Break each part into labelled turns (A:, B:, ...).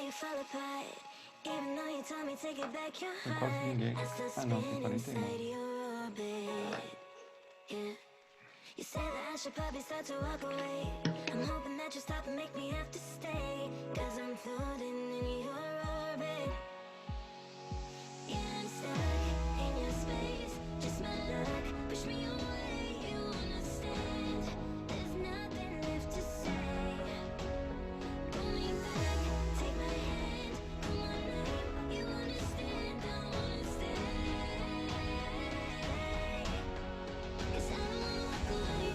A: Tem quase ninguém. Ah, não, tem 49.
B: You say that I should probably start to walk away. I'm hoping that you stop and make me have to stay. Cause I'm floating in your orbit. Yeah, I'm stuck in your space. Just my luck, push me away. You understand, there's nothing left to say. Pull me back, take my hand, call my name. You understand, I wanna stay. Cause I don't wanna walk away.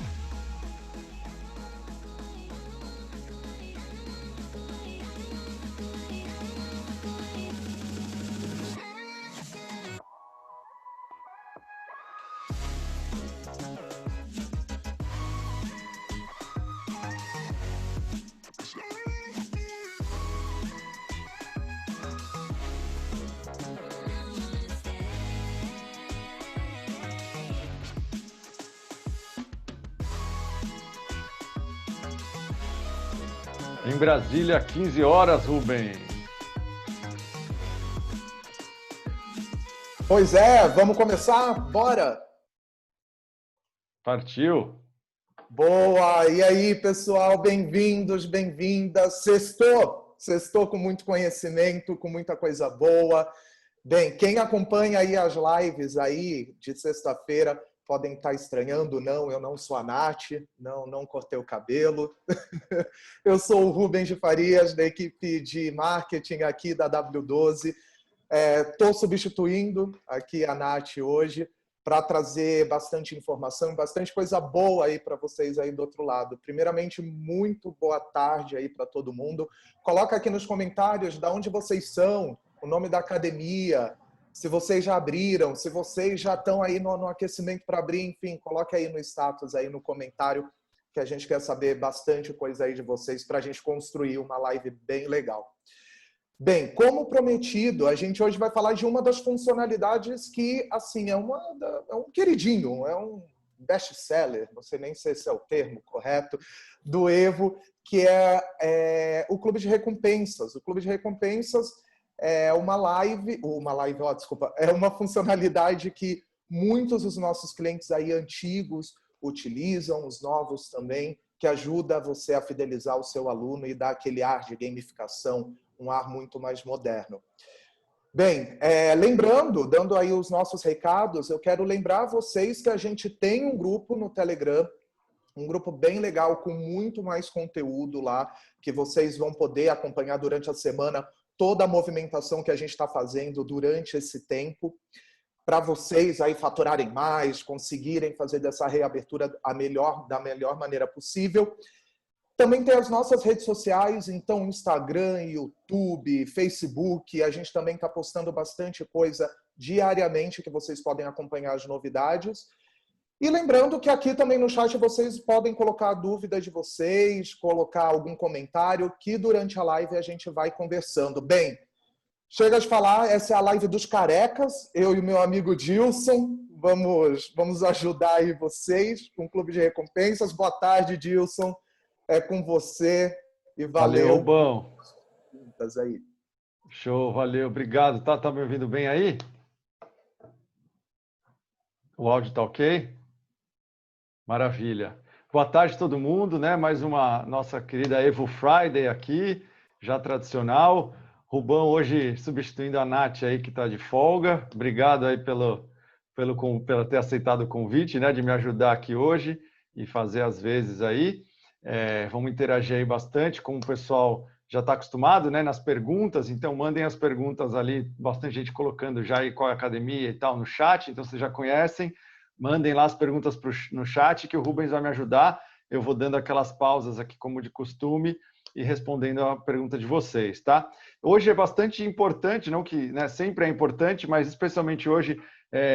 A: Em Brasília, 15 horas, Rubens.
C: Pois é, vamos começar? Bora!
A: Partiu.
C: Boa! E aí, pessoal, bem-vindos, bem-vindas. Sextou com muito conhecimento, com muita coisa boa. Bem, quem acompanha aí as lives aí de sexta-feira podem estar estranhando, não, eu não sou a Nath, não cortei o cabelo. Eu sou o Rubens de Farias, da equipe de marketing aqui da W12. Estou substituindo aqui a Nath hoje para trazer bastante informação, bastante coisa boa aí para vocês aí do outro lado. Primeiramente, muito boa tarde aí para todo mundo. Coloca aqui nos comentários de onde vocês são, o nome da academia, se vocês já abriram, se vocês já estão aí no aquecimento para abrir, enfim, coloque aí no status, aí no comentário, que a gente quer saber bastante coisa aí de vocês para a gente construir uma live bem legal. Bem, como prometido, a gente hoje vai falar de uma das funcionalidades que, assim, é um queridinho, é um best-seller, não sei nem se esse é o termo correto, do Evo, que é o Clube de Recompensas. O Clube de Recompensas é é uma funcionalidade que muitos dos nossos clientes aí antigos utilizam, os novos também, que ajuda você a fidelizar o seu aluno e dar aquele ar de gamificação, um ar muito mais moderno. Bem, lembrando, dando aí os nossos recados, eu quero lembrar vocês que a gente tem um grupo no Telegram, um grupo bem legal, com muito mais conteúdo lá, que vocês vão poder acompanhar durante a semana toda a movimentação que a gente está fazendo durante esse tempo, para vocês aí faturarem mais, conseguirem fazer dessa reabertura da melhor maneira possível. Também tem as nossas redes sociais, então Instagram, YouTube, Facebook, a gente também está postando bastante coisa diariamente que vocês podem acompanhar as novidades. E lembrando que aqui também no chat vocês podem colocar a dúvida de vocês, colocar algum comentário, que durante a live a gente vai conversando. Bem, chega de falar, essa é a live dos carecas, eu e o meu amigo Dilson, vamos ajudar aí vocês com o Clube de Recompensas. Boa tarde, Dilson. É com você e valeu.
A: Valeu, Rubão.
C: Aí.
A: Show, valeu, obrigado. Tá me ouvindo bem aí? O áudio tá ok? Maravilha. Boa tarde todo mundo, né? Mais uma nossa querida Evo Friday aqui, já tradicional. Rubão hoje substituindo a Nath aí que está de folga. Obrigado aí pelo ter aceitado o convite, né? De me ajudar aqui hoje e fazer as vezes aí. Vamos interagir aí bastante, como o pessoal já está acostumado, né, nas perguntas, então mandem as perguntas ali, bastante gente colocando já aí qual é a academia e tal no chat, então vocês já conhecem, mandem lá as perguntas no chat que o Rubens vai me ajudar, eu vou dando aquelas pausas aqui como de costume e respondendo a pergunta de vocês, tá? Hoje é bastante importante, não que, né, sempre é importante, mas especialmente hoje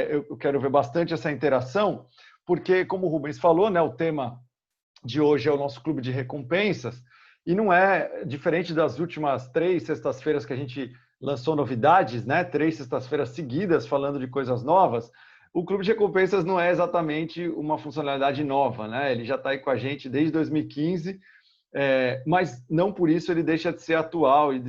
A: eu quero ver bastante essa interação, porque como o Rubens falou, né, o tema de hoje é o nosso clube de recompensas, e não é diferente das últimas 3 sextas-feiras que a gente lançou novidades, né? 3 sextas-feiras seguidas falando de coisas novas. O clube de recompensas não é exatamente uma funcionalidade nova, né? Ele já está aí com a gente desde 2015, mas não por isso ele deixa de ser atual e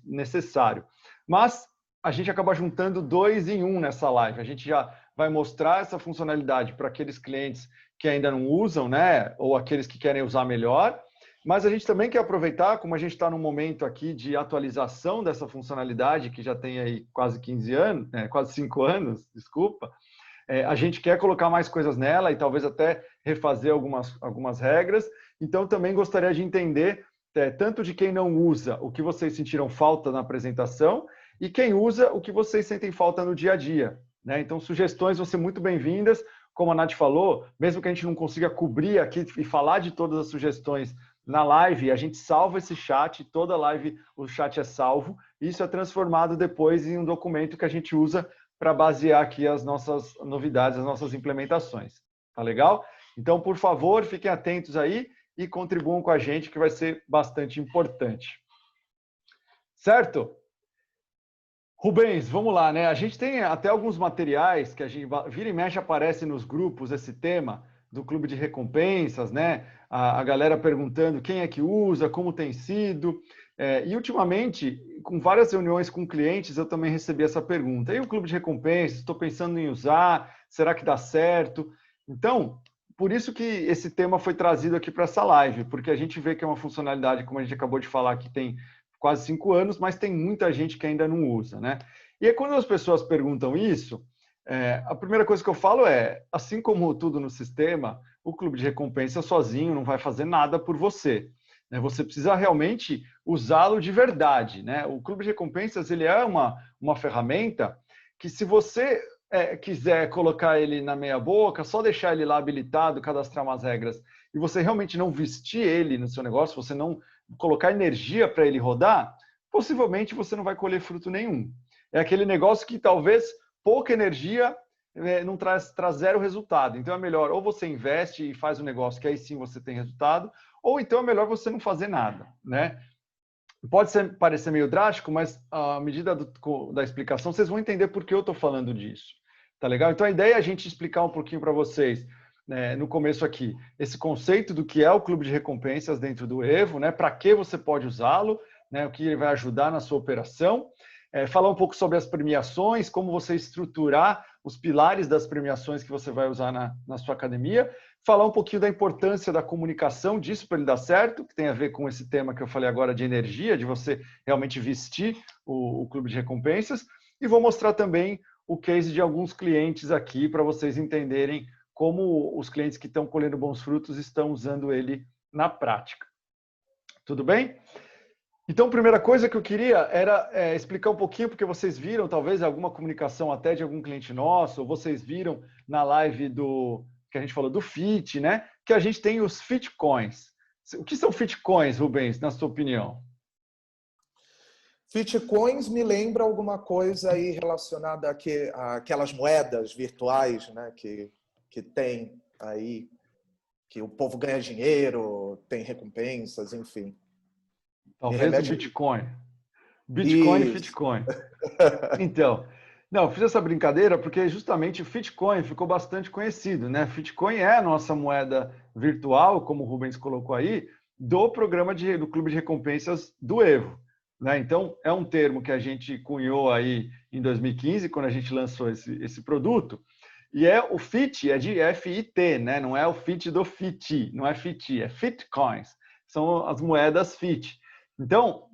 A: necessário. Mas a gente acaba juntando 2 em 1 nessa live. A gente já vai mostrar essa funcionalidade para aqueles clientes que ainda não usam, né? Ou aqueles que querem usar melhor. Mas a gente também quer aproveitar, como a gente está num momento aqui de atualização dessa funcionalidade, que já tem aí quase 15 anos, quase 5 anos, desculpa, a gente quer colocar mais coisas nela e talvez até refazer algumas regras. Então, também gostaria de entender, tanto de quem não usa, o que vocês sentiram falta na apresentação, e quem usa, o que vocês sentem falta no dia a dia, né? Então, sugestões vão ser muito bem-vindas. Como a Nath falou, mesmo que a gente não consiga cobrir aqui e falar de todas as sugestões na live, a gente salva esse chat, toda live o chat é salvo, e isso é transformado depois em um documento que a gente usa para basear aqui as nossas novidades, as nossas implementações. Tá legal? Então, por favor, fiquem atentos aí e contribuam com a gente, que vai ser bastante importante. Certo? Rubens, vamos lá, né? A gente tem até alguns materiais que a gente vira e mexe, aparece nos grupos esse tema do Clube de Recompensas, né? A galera perguntando quem é que usa, como tem sido. E ultimamente, com várias reuniões com clientes, eu também recebi essa pergunta. E o Clube de Recompensas, estou pensando em usar, será que dá certo? Então, por isso que esse tema foi trazido aqui para essa live, porque a gente vê que é uma funcionalidade, como a gente acabou de falar, que tem quase 5 anos, mas tem muita gente que ainda não usa, né? E aí, quando as pessoas perguntam isso, a primeira coisa que eu falo assim como tudo no sistema, o Clube de Recompensa sozinho não vai fazer nada por você, né? Você precisa realmente usá-lo de verdade, né? O Clube de Recompensas, ele é uma ferramenta que, se você quiser colocar ele na meia boca, só deixar ele lá habilitado, cadastrar umas regras, e você realmente não vestir ele no seu negócio, você não colocar energia para ele rodar, possivelmente você não vai colher fruto nenhum. É aquele negócio que talvez pouca energia não traz zero resultado. Então é melhor ou você investe e faz um negócio que aí sim você tem resultado, ou então é melhor você não fazer nada, né? Pode parecer meio drástico, mas à medida da explicação, vocês vão entender por que eu estou falando disso. Tá legal? Então a ideia é a gente explicar um pouquinho para vocês, né, no começo aqui, esse conceito do que é o Clube de Recompensas dentro do Evo, né? Para que você pode usá-lo, né? O que ele vai ajudar na sua operação. Falar um pouco sobre as premiações, como você estruturar os pilares das premiações que você vai usar na sua academia. Falar um pouquinho da importância da comunicação disso para ele dar certo, que tem a ver com esse tema que eu falei agora de energia, de você realmente vestir o Clube de Recompensas. E vou mostrar também o case de alguns clientes aqui para vocês entenderem como os clientes que estão colhendo bons frutos estão usando ele na prática. Tudo bem? Então, a primeira coisa que eu queria era explicar um pouquinho, porque vocês viram, talvez, alguma comunicação até de algum cliente nosso, ou vocês viram na live que a gente falou do FIT, né? Que a gente tem os FITcoins. O que são FITcoins, Rubens, na sua opinião?
C: FITcoins me lembra alguma coisa aí relacionada àquelas moedas virtuais, né? Que tem aí, que o povo ganha dinheiro, tem recompensas, enfim.
A: Talvez o Bitcoin. Bitcoin e FITcoin. Então, não, fiz essa brincadeira porque justamente o FITcoin ficou bastante conhecido, né? FITcoin é a nossa moeda virtual, como o Rubens colocou aí, do programa do Clube de Recompensas do Evo, né? Então, é um termo que a gente cunhou aí em 2015, quando a gente lançou esse produto. E o FIT, é de FIT, né? Não é o FIT do FIT, não é FIT, é FITcoins. São as moedas FIT. Então,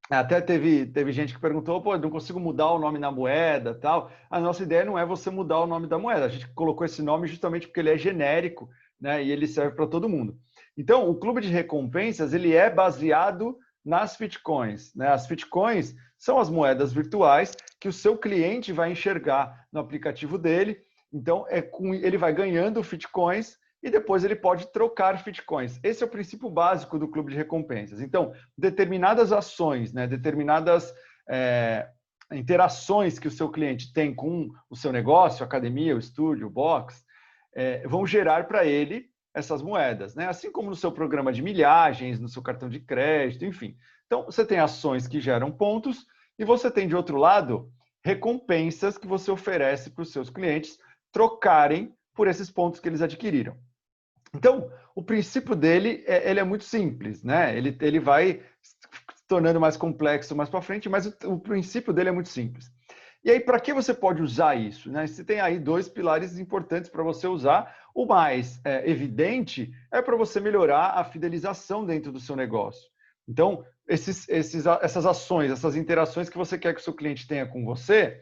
A: até teve gente que perguntou, pô, não consigo mudar o nome na moeda, tal. A nossa ideia não é você mudar o nome da moeda. A gente colocou esse nome justamente porque ele é genérico, né? E ele serve para todo mundo. Então, o Clube de Recompensas, ele é baseado nas FITcoins, né? As FITcoins são as moedas virtuais que o seu cliente vai enxergar no aplicativo dele. Então, ele vai ganhando FITcoins e depois ele pode trocar FITcoins. Esse é o princípio básico do Clube de Recompensas. Então, determinadas ações, né, determinadas interações que o seu cliente tem com o seu negócio, a academia, o estúdio, o box, vão gerar para ele essas moedas, né? Assim como no seu programa de milhagens, no seu cartão de crédito, enfim. Então, você tem ações que geram pontos e você tem, de outro lado, recompensas que você oferece para os seus clientes trocarem por esses pontos que eles adquiriram. Então, o princípio dele ele é muito simples, né? Ele vai se tornando mais complexo mais para frente, mas o princípio dele é muito simples. E aí, para que você pode usar isso? Né? Você tem aí dois pilares importantes para você usar. O mais evidente é para você melhorar a fidelização dentro do seu negócio. Então, essas ações, essas interações que você quer que o seu cliente tenha com você,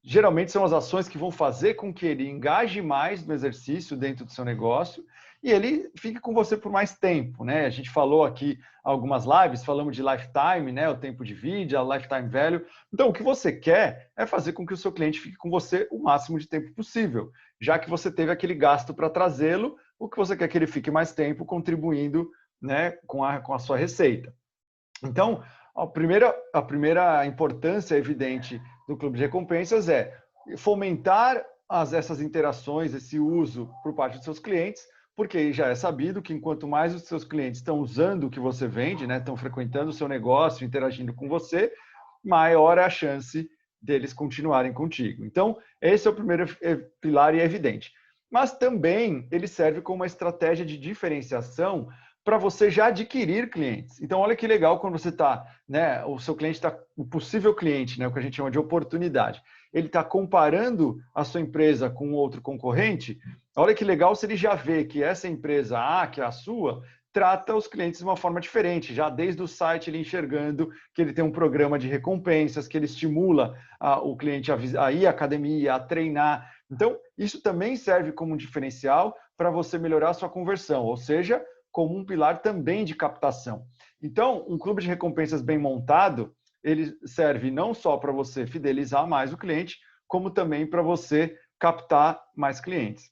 A: geralmente são as ações que vão fazer com que ele engaje mais no exercício dentro do seu negócio e ele fique com você por mais tempo, né? A gente falou aqui algumas lives, falamos de lifetime, né? O tempo de vida, a lifetime value. Então, o que você quer é fazer com que o seu cliente fique com você o máximo de tempo possível. Já que você teve aquele gasto para trazê-lo, o que você quer é que ele fique mais tempo contribuindo, né, com a sua receita. Então, a primeira importância evidente do Clube de Recompensas é fomentar essas interações, esse uso por parte dos seus clientes, porque já é sabido que enquanto mais os seus clientes estão usando o que você vende, né, estão frequentando o seu negócio, interagindo com você, maior é a chance deles continuarem contigo. Então, esse é o primeiro pilar e é evidente. Mas também ele serve como uma estratégia de diferenciação para você já adquirir clientes. Então, olha que legal quando você está, né, o seu cliente está, o possível cliente, né, o que a gente chama de oportunidade, ele está comparando a sua empresa com outro concorrente, olha que legal se ele já vê que essa empresa A, que é a sua, trata os clientes de uma forma diferente, já desde o site ele enxergando que ele tem um programa de recompensas, que ele estimula o cliente a ir à academia, a treinar. Então, isso também serve como um diferencial para você melhorar a sua conversão, ou seja, como um pilar também de captação. Então, um clube de recompensas bem montado, ele serve não só para você fidelizar mais o cliente, como também para você captar mais clientes.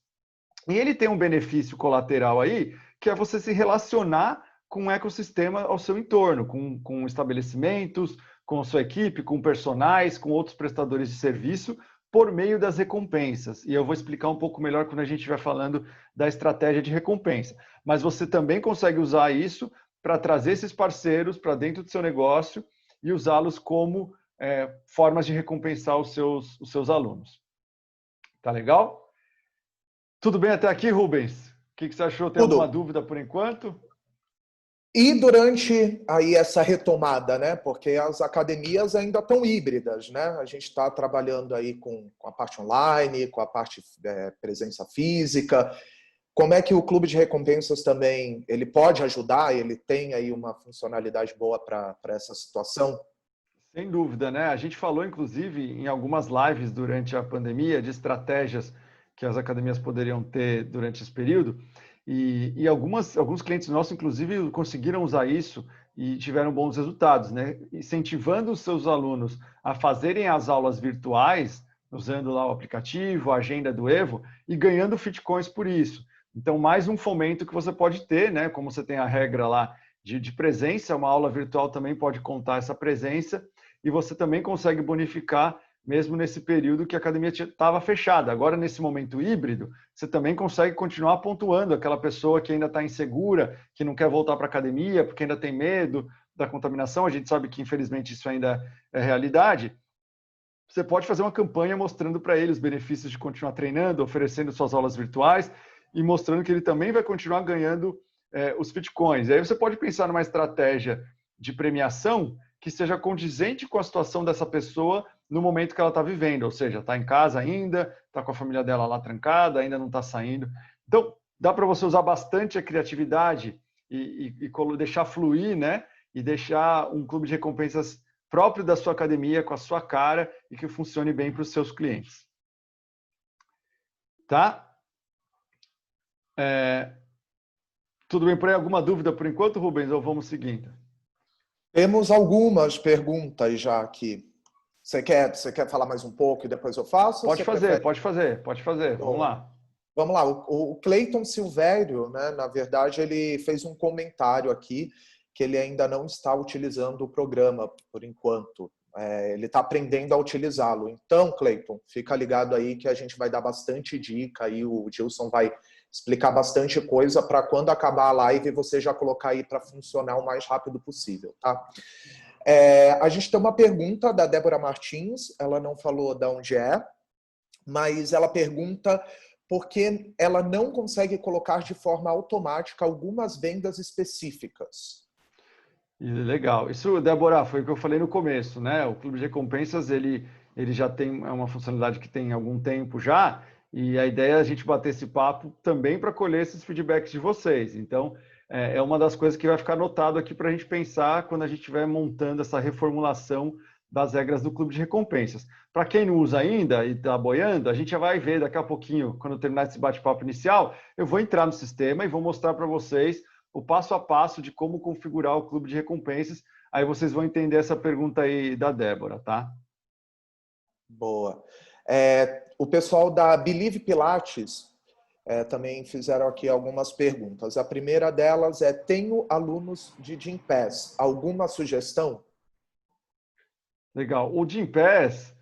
A: E ele tem um benefício colateral aí, que é você se relacionar com um ecossistema ao seu entorno, com estabelecimentos, com a sua equipe, com personagens, com outros prestadores de serviço, por meio das recompensas. E eu vou explicar um pouco melhor quando a gente estiver falando da estratégia de recompensa. Mas você também consegue usar isso para trazer esses parceiros para dentro do seu negócio e usá-los como formas de recompensar os seus alunos. Tá legal? Tudo bem até aqui, Rubens? O que você achou? Tem alguma dúvida por enquanto?
C: E durante aí essa retomada, né? Porque as academias ainda estão híbridas, né? A gente está trabalhando aí com a parte online, com a parte presença física. Como é que o Clube de Recompensas também ele pode ajudar? Ele tem aí uma funcionalidade boa para essa situação?
A: Sem dúvida, né? A gente falou, inclusive, em algumas lives durante a pandemia de estratégias que as academias poderiam ter durante esse período. E alguns clientes nossos, inclusive, conseguiram usar isso e tiveram bons resultados, né? Incentivando os seus alunos a fazerem as aulas virtuais, usando lá o aplicativo, a agenda do Evo, e ganhando Fitcoins por isso. Então, mais um fomento que você pode ter, né? Como você tem a regra lá de presença, uma aula virtual também pode contar essa presença, e você também consegue bonificar mesmo nesse período que a academia estava fechada. Agora, nesse momento híbrido, você também consegue continuar pontuando aquela pessoa que ainda está insegura, que não quer voltar para a academia, porque ainda tem medo da contaminação. A gente sabe que, infelizmente, isso ainda é realidade. Você pode fazer uma campanha mostrando para ele os benefícios de continuar treinando, oferecendo suas aulas virtuais e mostrando que ele também vai continuar ganhando os Bitcoins. E aí você pode pensar numa estratégia de premiação que seja condizente com a situação dessa pessoa no momento que ela está vivendo, ou seja, está em casa ainda, está com a família dela lá trancada, ainda não está saindo. Então, dá para você usar bastante a criatividade e deixar fluir, né? E deixar um clube de recompensas próprio da sua academia, com a sua cara e que funcione bem para os seus clientes. Tá? Tudo bem por aí? Alguma dúvida por enquanto, Rubens, ou vamos seguindo?
C: Temos algumas perguntas já aqui. Você quer falar mais um pouco e depois eu faço?
A: Pode fazer. Vamos lá.
C: Vamos lá. O Cleiton Silvério, né, na verdade, ele fez um comentário aqui que ele ainda não está utilizando o programa por enquanto. Ele está aprendendo a utilizá-lo. Então, Cleiton, fica ligado aí que a gente vai dar bastante dica aí, o Gilson vai explicar bastante coisa para quando acabar a live você já colocar aí para funcionar o mais rápido possível, tá? A gente tem uma pergunta da Débora Martins, ela não falou de onde é, mas ela pergunta porque ela não consegue colocar de forma automática algumas vendas específicas.
A: Legal. Isso, Débora, foi o que eu falei no começo, né? O Clube de Recompensas, ele já tem uma funcionalidade que tem algum tempo já, e a ideia é a gente bater esse papo também para colher esses feedbacks de vocês. Então, é uma das coisas que vai ficar anotado aqui para a gente pensar quando a gente estiver montando essa reformulação das regras do Clube de Recompensas. Para quem não usa ainda e está boiando, a gente já vai ver daqui a pouquinho, quando terminar esse bate-papo inicial, eu vou entrar no sistema e vou mostrar para vocês o passo a passo de como configurar o Clube de Recompensas. Aí vocês vão entender essa pergunta aí da Débora, tá?
C: Boa. O pessoal da Believe Pilates também fizeram aqui algumas perguntas. A primeira delas é: tenho alunos de Gympass, alguma sugestão?
A: Legal. O Gympass,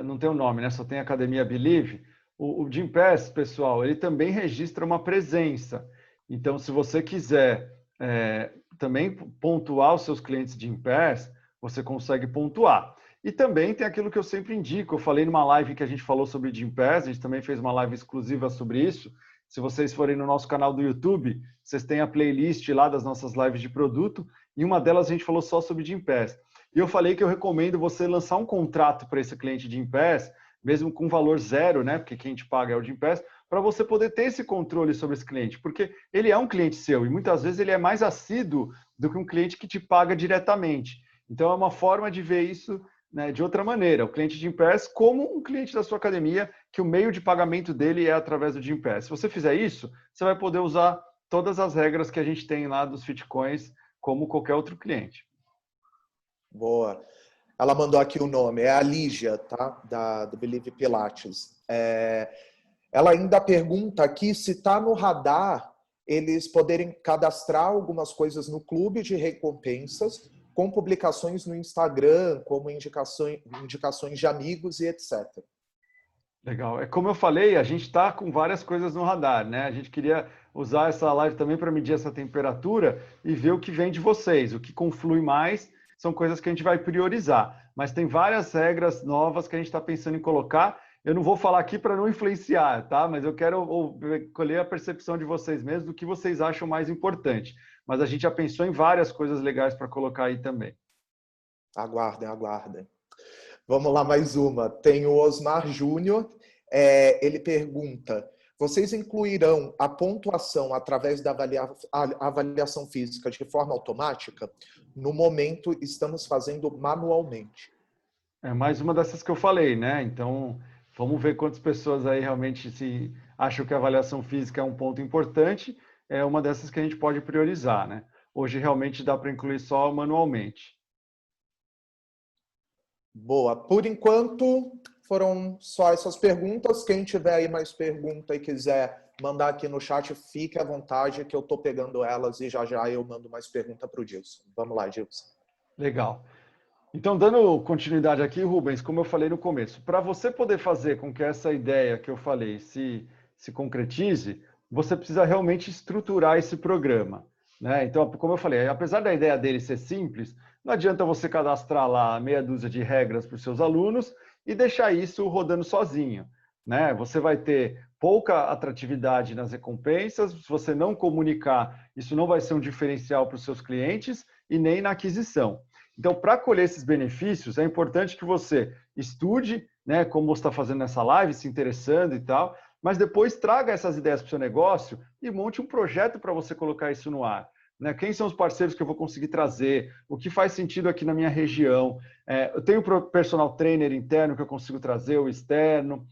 A: não tem o nome, né? Só tem Academia Believe. O Gympass, pessoal, ele também registra uma presença. Então, se você quiser também pontuar os seus clientes de Gympass, você consegue pontuar. E também tem aquilo que eu sempre indico. Eu falei numa live que a gente falou sobre Gympass, a gente também fez uma live exclusiva sobre isso. Se vocês forem no nosso canal do YouTube, vocês têm a playlist lá das nossas lives de produto, e uma delas a gente falou só sobre Gympass. E eu falei que eu recomendo você lançar um contrato para esse cliente de Gympass, mesmo com valor zero, né? Porque quem te paga é o Gympass, para você poder ter esse controle sobre esse cliente, porque ele é um cliente seu e muitas vezes ele é mais assíduo do que um cliente que te paga diretamente. Então é uma forma de ver isso, né, de outra maneira. O cliente de Gympass como um cliente da sua academia, que o meio de pagamento dele é através do Gympass. Se você fizer isso, você vai poder usar todas as regras que a gente tem lá dos Fitcoins, como qualquer outro cliente.
C: Boa. Ela mandou aqui o nome, é a Lígia, tá? Do Believe Pilates. Ela ainda pergunta aqui se está no radar eles poderem cadastrar algumas coisas no clube de recompensas com publicações no Instagram, como indicações de amigos e etc.
A: Legal. É como eu falei, a gente está com várias coisas no radar, né? A gente queria usar essa live também para medir essa temperatura e ver o que vem de vocês. O que conflui mais são coisas que a gente vai priorizar. Mas tem várias regras novas que a gente está pensando em colocar. Eu não vou falar aqui para não influenciar, tá? Mas eu quero colher a percepção de vocês mesmos do que vocês acham mais importante. Mas a gente já pensou em várias coisas legais para colocar aí também.
C: Aguardem, aguardem. Vamos lá, mais uma. Tem o Osmar Júnior. Ele pergunta: vocês incluirão a pontuação através da avaliação física de forma automática? No momento, estamos fazendo manualmente.
A: É mais uma dessas que eu falei, né? Então, vamos ver quantas pessoas aí realmente se acham que a avaliação física é um ponto importante. É uma dessas que a gente pode priorizar, né? Hoje realmente dá para incluir só manualmente.
C: Boa. Por enquanto, foram só essas perguntas. Quem tiver aí mais pergunta e quiser mandar aqui no chat, fique à vontade, que eu estou pegando elas e já já eu mando mais pergunta para o Dilson. Vamos lá, Dilson.
A: Legal. Então, dando continuidade aqui, Rubens, como eu falei no começo, para você poder fazer com que essa ideia que eu falei se concretize, você precisa realmente estruturar esse programa, né? Então, como eu falei, apesar da ideia dele ser simples, não adianta você cadastrar lá meia dúzia de regras para os seus alunos e deixar isso rodando sozinho, né? Você vai ter pouca atratividade nas recompensas, se você não comunicar, isso não vai ser um diferencial para os seus clientes e nem na aquisição. Então, para colher esses benefícios, é importante que você estude, né, como você está fazendo nessa live, se interessando e tal, mas depois traga essas ideias para o seu negócio e monte um projeto para você colocar isso no ar. Né? Quem são os parceiros que eu vou conseguir trazer? O que faz sentido aqui na minha região? Eu tenho personal trainer interno que eu consigo trazer, o externo.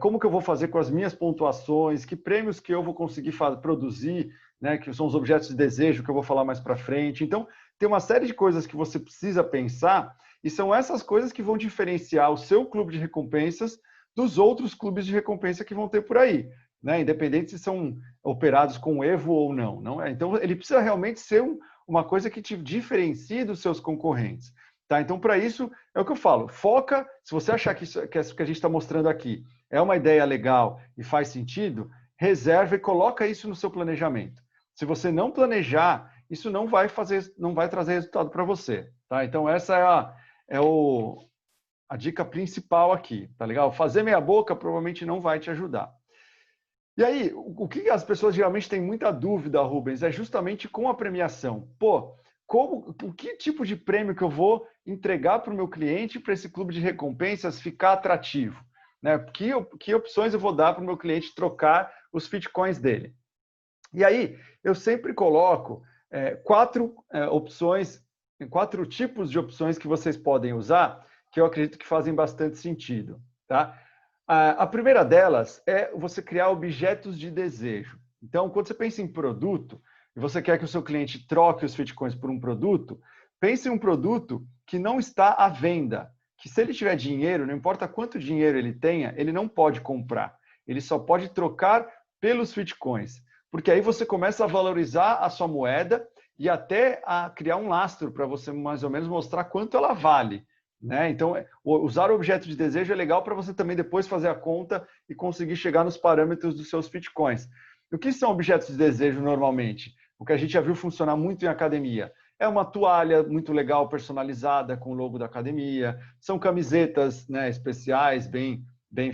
A: Como que eu vou fazer com as minhas pontuações? Que prêmios que eu vou conseguir produzir, né, que são os objetos de desejo que eu vou falar mais para frente. Então, tem uma série de coisas que você precisa pensar e são essas coisas que vão diferenciar o seu clube de recompensas dos outros clubes de recompensa que vão ter por aí, né? Independente se são operados com Evo ou não. Não é? Então, ele precisa realmente ser uma coisa que te diferencie dos seus concorrentes. Tá? Então, para isso, é o que eu falo. Foca, se você achar que isso que a gente está mostrando aqui é uma ideia legal e faz sentido, reserva e coloca isso no seu planejamento. Se você não planejar, isso não vai trazer resultado para você, tá? Então essa é a dica principal aqui, tá legal? Fazer meia boca provavelmente não vai te ajudar. E aí, o que as pessoas geralmente têm muita dúvida, Rubens, é justamente com a premiação. Pô, que tipo de prêmio que eu vou entregar para o meu cliente para esse clube de recompensas ficar atrativo? Né? Que opções eu vou dar para o meu cliente trocar os Bitcoins dele? E aí, eu sempre coloco quatro opções, 4 tipos de opções que vocês podem usar, que eu acredito que fazem bastante sentido. Tá? A primeira delas é você criar objetos de desejo. Então, quando você pensa em produto, e você quer que o seu cliente troque os Bitcoins por um produto, pense em um produto que não está à venda, que se ele tiver dinheiro, não importa quanto dinheiro ele tenha, ele não pode comprar. Ele só pode trocar pelos Bitcoins. Porque aí você começa a valorizar a sua moeda e até a criar um lastro para você mais ou menos mostrar quanto ela vale. Né? Então, usar o objeto de desejo é legal para você também depois fazer a conta e conseguir chegar nos parâmetros dos seus Bitcoins. E o que são objetos de desejo normalmente? O que a gente já viu funcionar muito em academia. É uma toalha muito legal, personalizada, com o logo da academia. São camisetas, né, especiais, bem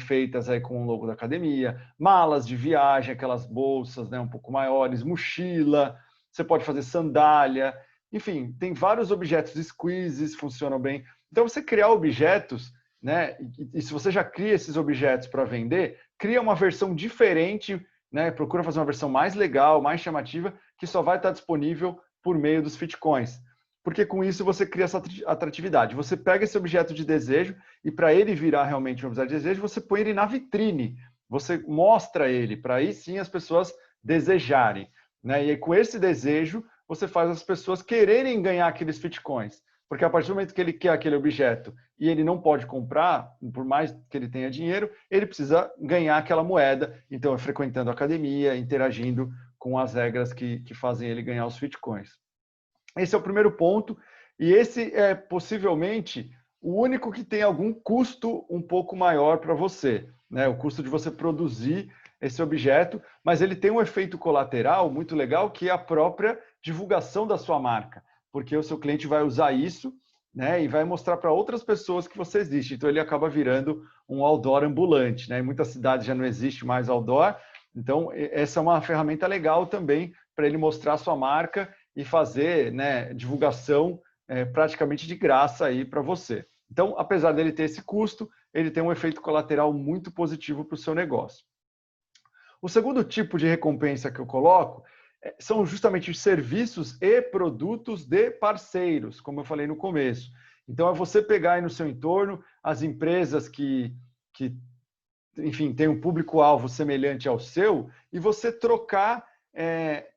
A: feitas aí com o logo da academia. Malas de viagem, aquelas bolsas, né, um pouco maiores. Mochila. Você pode fazer sandália. Enfim, tem vários objetos. Squeezes funcionam bem. Então, você criar objetos, né? E se você já cria esses objetos para vender, cria uma versão diferente, né? Procura fazer uma versão mais legal, mais chamativa, que só vai estar disponível por meio dos Bitcoins. Porque com isso você cria essa atratividade. Você pega esse objeto de desejo e para ele virar realmente um objeto de desejo, você põe ele na vitrine. Você mostra ele, para aí sim as pessoas desejarem. Né? E aí, com esse desejo, você faz as pessoas quererem ganhar aqueles Bitcoins. Porque a partir do momento que ele quer aquele objeto e ele não pode comprar, por mais que ele tenha dinheiro, ele precisa ganhar aquela moeda. Então, é frequentando a academia, interagindo com as regras que fazem ele ganhar os Bitcoins. Esse é o primeiro ponto. E esse é possivelmente o único que tem algum custo um pouco maior para você. Né? O custo de você produzir esse objeto. Mas ele tem um efeito colateral muito legal, que é a própria divulgação da sua marca. Porque o seu cliente vai usar isso, né, e vai mostrar para outras pessoas que você existe. Então, ele acaba virando um outdoor ambulante. Né? Em muitas cidades já não existe mais outdoor. Então, essa é uma ferramenta legal também para ele mostrar a sua marca e fazer, né, divulgação praticamente de graça aí para você. Então, apesar dele ter esse custo, ele tem um efeito colateral muito positivo para o seu negócio. O segundo tipo de recompensa que eu coloco são justamente os serviços e produtos de parceiros, como eu falei no começo. Então, é você pegar aí no seu entorno as empresas que enfim, tem um público-alvo semelhante ao seu e você trocar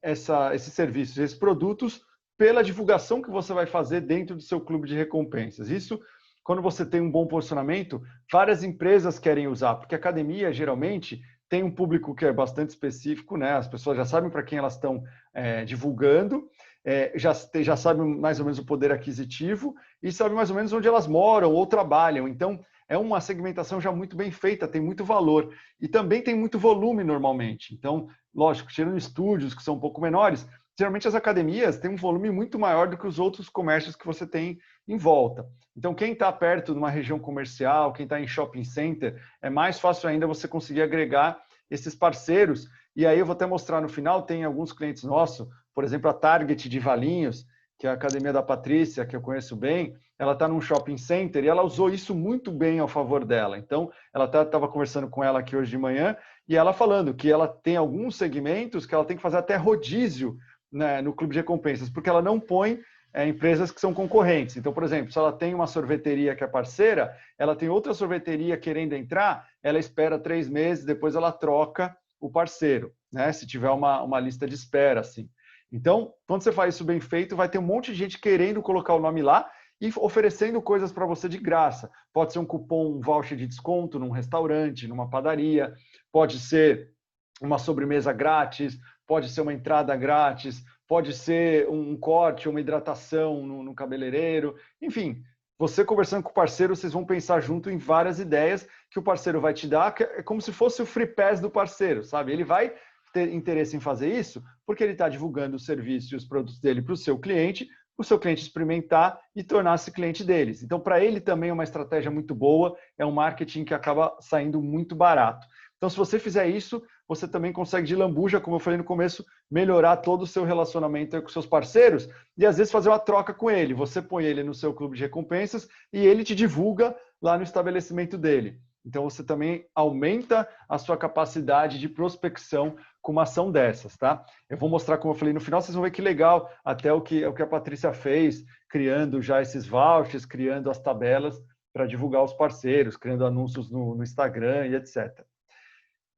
A: esses serviços, esses produtos, pela divulgação que você vai fazer dentro do seu clube de recompensas. Isso, quando você tem um bom posicionamento, várias empresas querem usar, porque a academia, geralmente, tem um público que é bastante específico, né? As pessoas já sabem para quem elas estão divulgando, já sabem mais ou menos o poder aquisitivo e sabem mais ou menos onde elas moram ou trabalham. Então, é uma segmentação já muito bem feita, tem muito valor. E também tem muito volume normalmente. Então, lógico, tirando estúdios que são um pouco menores, geralmente as academias têm um volume muito maior do que os outros comércios que você tem em volta. Então, quem está perto de uma região comercial, quem está em shopping center, é mais fácil ainda você conseguir agregar esses parceiros. E aí eu vou até mostrar no final, tem alguns clientes nossos, por exemplo, a Target de Valinhos, que é a academia da Patrícia, que eu conheço bem, ela está num shopping center e ela usou isso muito bem ao favor dela. Então, ela estava conversando com ela aqui hoje de manhã e ela falando que ela tem alguns segmentos que ela tem que fazer até rodízio, né, no clube de recompensas, porque ela não põe empresas que são concorrentes. Então, por exemplo, se ela tem uma sorveteria que é parceira, ela tem outra sorveteria querendo entrar, ela espera 3 meses, depois ela troca o parceiro, né? Se tiver uma lista de espera, assim. Então, quando você faz isso bem feito, vai ter um monte de gente querendo colocar o nome lá e oferecendo coisas para você de graça. Pode ser um cupom, um voucher de desconto num restaurante, numa padaria, pode ser uma sobremesa grátis, pode ser uma entrada grátis, pode ser um corte, uma hidratação no cabeleireiro. Enfim, você conversando com o parceiro, vocês vão pensar junto em várias ideias que o parceiro vai te dar, que é como se fosse o free pass do parceiro, sabe? Ele vai ter interesse em fazer isso porque ele está divulgando os serviços e os produtos dele para o seu cliente experimentar e tornar-se cliente deles. Então, para ele também é uma estratégia muito boa, é um marketing que acaba saindo muito barato. Então, se você fizer isso, você também consegue de lambuja, como eu falei no começo, melhorar todo o seu relacionamento com seus parceiros e às vezes fazer uma troca com ele. Você põe ele no seu clube de recompensas e ele te divulga lá no estabelecimento dele. Então, você também aumenta a sua capacidade de prospecção com uma ação dessas, tá? Eu vou mostrar, como eu falei no final, vocês vão ver que legal até o que a Patrícia fez, criando já esses vouchers, criando as tabelas para divulgar os parceiros, criando anúncios no Instagram e etc.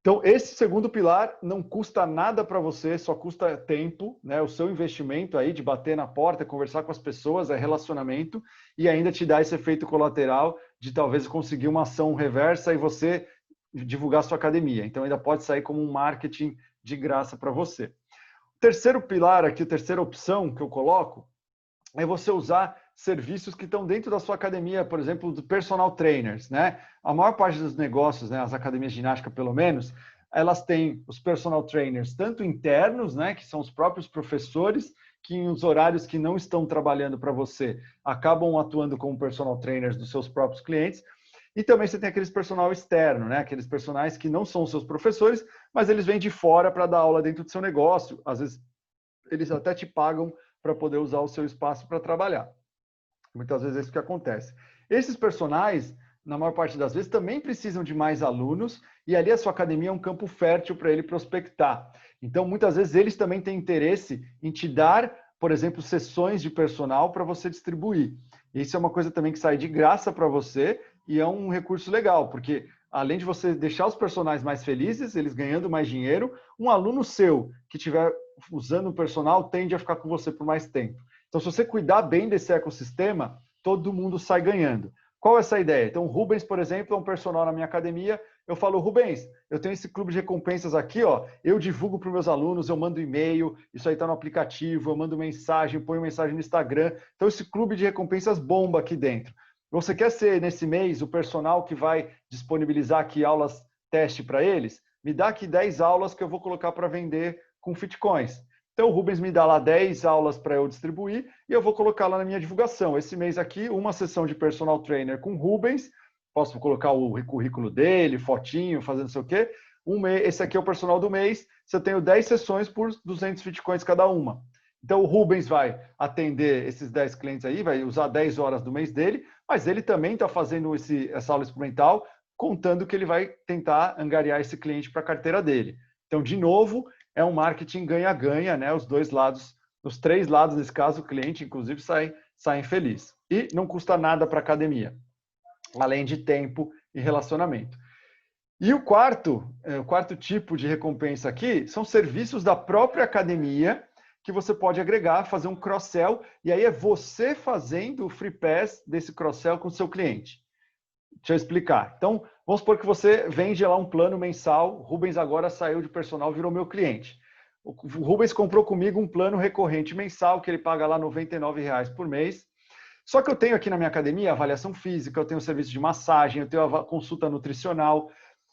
A: Então, esse segundo pilar não custa nada para você, só custa tempo, né? O seu investimento aí de bater na porta, conversar com as pessoas, é relacionamento, e ainda te dá esse efeito colateral de talvez conseguir uma ação reversa e você divulgar sua academia. Então, ainda pode sair como um marketing de graça para você. O terceiro pilar aqui, a terceira opção que eu coloco, é você usar serviços que estão dentro da sua academia, por exemplo, do personal trainers, né? A maior parte dos negócios, né, as academias de ginástica pelo menos, elas têm os personal trainers tanto internos, né, que são os próprios professores, que em os horários que não estão trabalhando para você, acabam atuando como personal trainers dos seus próprios clientes, e também você tem aqueles personal externo, né, aqueles personagens que não são seus professores, mas eles vêm de fora para dar aula dentro do seu negócio, às vezes eles até te pagam para poder usar o seu espaço para trabalhar. Muitas vezes é isso que acontece. Esses personagens, na maior parte das vezes, também precisam de mais alunos e ali a sua academia é um campo fértil para ele prospectar. Então, muitas vezes, eles também têm interesse em te dar, por exemplo, sessões de personal para você distribuir. Isso é uma coisa também que sai de graça para você e é um recurso legal, porque além de você deixar os personagens mais felizes, eles ganhando mais dinheiro, um aluno seu que estiver usando o personal tende a ficar com você por mais tempo. Então, se você cuidar bem desse ecossistema, todo mundo sai ganhando. Qual é essa ideia? Então, o Rubens, por exemplo, é um personal na minha academia. Eu falo, Rubens, eu tenho esse clube de recompensas aqui, ó. Eu divulgo para os meus alunos, eu mando e-mail, isso aí está no aplicativo, eu mando mensagem, ponho mensagem no Instagram. Então, esse clube de recompensas bomba aqui dentro. Você quer ser, nesse mês, o personal que vai disponibilizar aqui aulas teste para eles? Me dá aqui 10 aulas que eu vou colocar para vender com Fitcoins. Então, o Rubens me dá lá 10 aulas para eu distribuir e eu vou colocar lá na minha divulgação. Esse mês aqui, uma sessão de personal trainer com Rubens. Posso colocar o currículo dele, fotinho, fazendo não sei o quê. Esse aqui é o personal do mês. Se eu tenho 10 sessões por 200 Fitcoins cada uma. Então, o Rubens vai atender esses 10 clientes aí, vai usar 10 horas do mês dele, mas ele também está fazendo essa aula experimental, contando que ele vai tentar angariar esse cliente para a carteira dele. Então, de novo, é um marketing ganha-ganha, né? Os dois lados, os três lados, nesse caso, o cliente, inclusive, saem feliz. E não custa nada para a academia, além de tempo e relacionamento. E o quarto tipo de recompensa aqui são serviços da própria academia que você pode agregar, fazer um cross-sell, e aí é você fazendo o free pass desse cross-sell com o seu cliente. Deixa eu explicar. Então, vamos supor que você vende lá um plano mensal, o Rubens agora saiu de personal, virou meu cliente. O Rubens comprou comigo um plano recorrente mensal, que ele paga lá R$ 99,00 por mês. Só que eu tenho aqui na minha academia avaliação física, eu tenho serviço de massagem, eu tenho a consulta nutricional,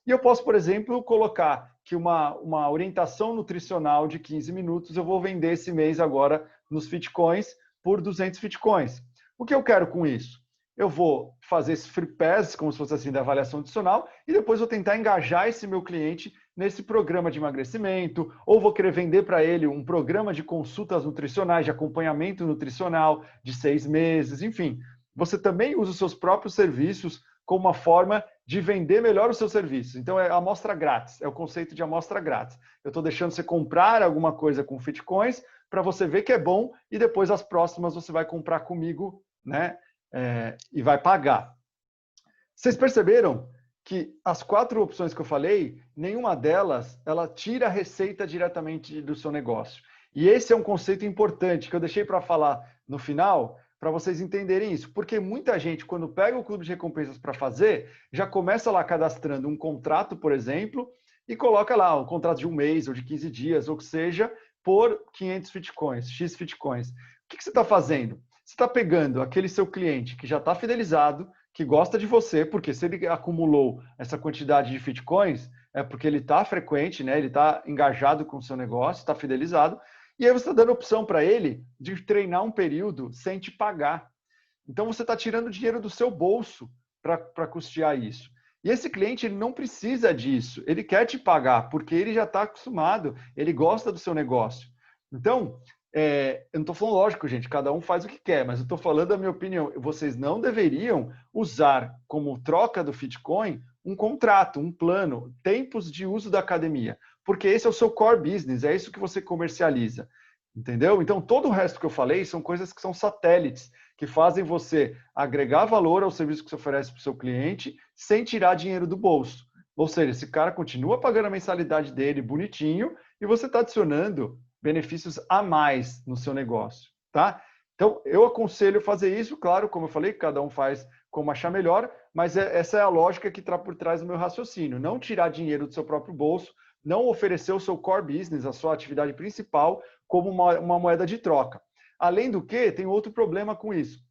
A: e eu posso, por exemplo, colocar que uma orientação nutricional de 15 minutos eu vou vender esse mês agora nos Fitcoins por 200 Fitcoins. O que eu quero com isso? Eu vou fazer esse free pass, como se fosse assim, da avaliação adicional, e depois vou tentar engajar esse meu cliente nesse programa de emagrecimento, ou vou querer vender para ele um programa de consultas nutricionais, de acompanhamento nutricional de 6 meses, enfim. Você também usa os seus próprios serviços como uma forma de vender melhor os seus serviços. Então, é a amostra grátis, é o conceito de amostra grátis. Eu estou deixando você comprar alguma coisa com Fitcoins para você ver que é bom e depois as próximas você vai comprar comigo, né? E vai pagar. Vocês perceberam que as 4 opções que eu falei, nenhuma delas, ela tira a receita diretamente do seu negócio. E esse é um conceito importante que eu deixei para falar no final, para vocês entenderem isso. Porque muita gente, quando pega o clube de recompensas para fazer, já começa lá cadastrando um contrato, por exemplo, e coloca lá um contrato de 1 mês ou de 15 dias, ou que seja, por 500 Fitcoins, X Fitcoins. O que você está fazendo? Você está pegando aquele seu cliente que já está fidelizado, que gosta de você, porque se ele acumulou essa quantidade de Fitcoins, é porque ele está frequente, né? Ele está engajado com o seu negócio, está fidelizado, e aí você está dando opção para ele de treinar um período sem te pagar. Então você está tirando dinheiro do seu bolso para custear isso. E esse cliente ele não precisa disso, ele quer te pagar, porque ele já está acostumado, ele gosta do seu negócio. Então, eu não estou falando, lógico, gente, cada um faz o que quer, mas eu estou falando a minha opinião. Vocês não deveriam usar como troca do Fitcoin um contrato, um plano, tempos de uso da academia, porque esse é o seu core business, é isso que você comercializa, entendeu? Então, todo o resto que eu falei são coisas que são satélites, que fazem você agregar valor ao serviço que você oferece para o seu cliente sem tirar dinheiro do bolso. Ou seja, esse cara continua pagando a mensalidade dele bonitinho e você está adicionando benefícios a mais no seu negócio, tá? Então, eu aconselho fazer isso, claro, como eu falei, cada um faz como achar melhor, mas essa é a lógica que está por trás do meu raciocínio. Não tirar dinheiro do seu próprio bolso, não oferecer o seu core business, a sua atividade principal, como uma moeda de troca. Além do que, tem outro problema com isso.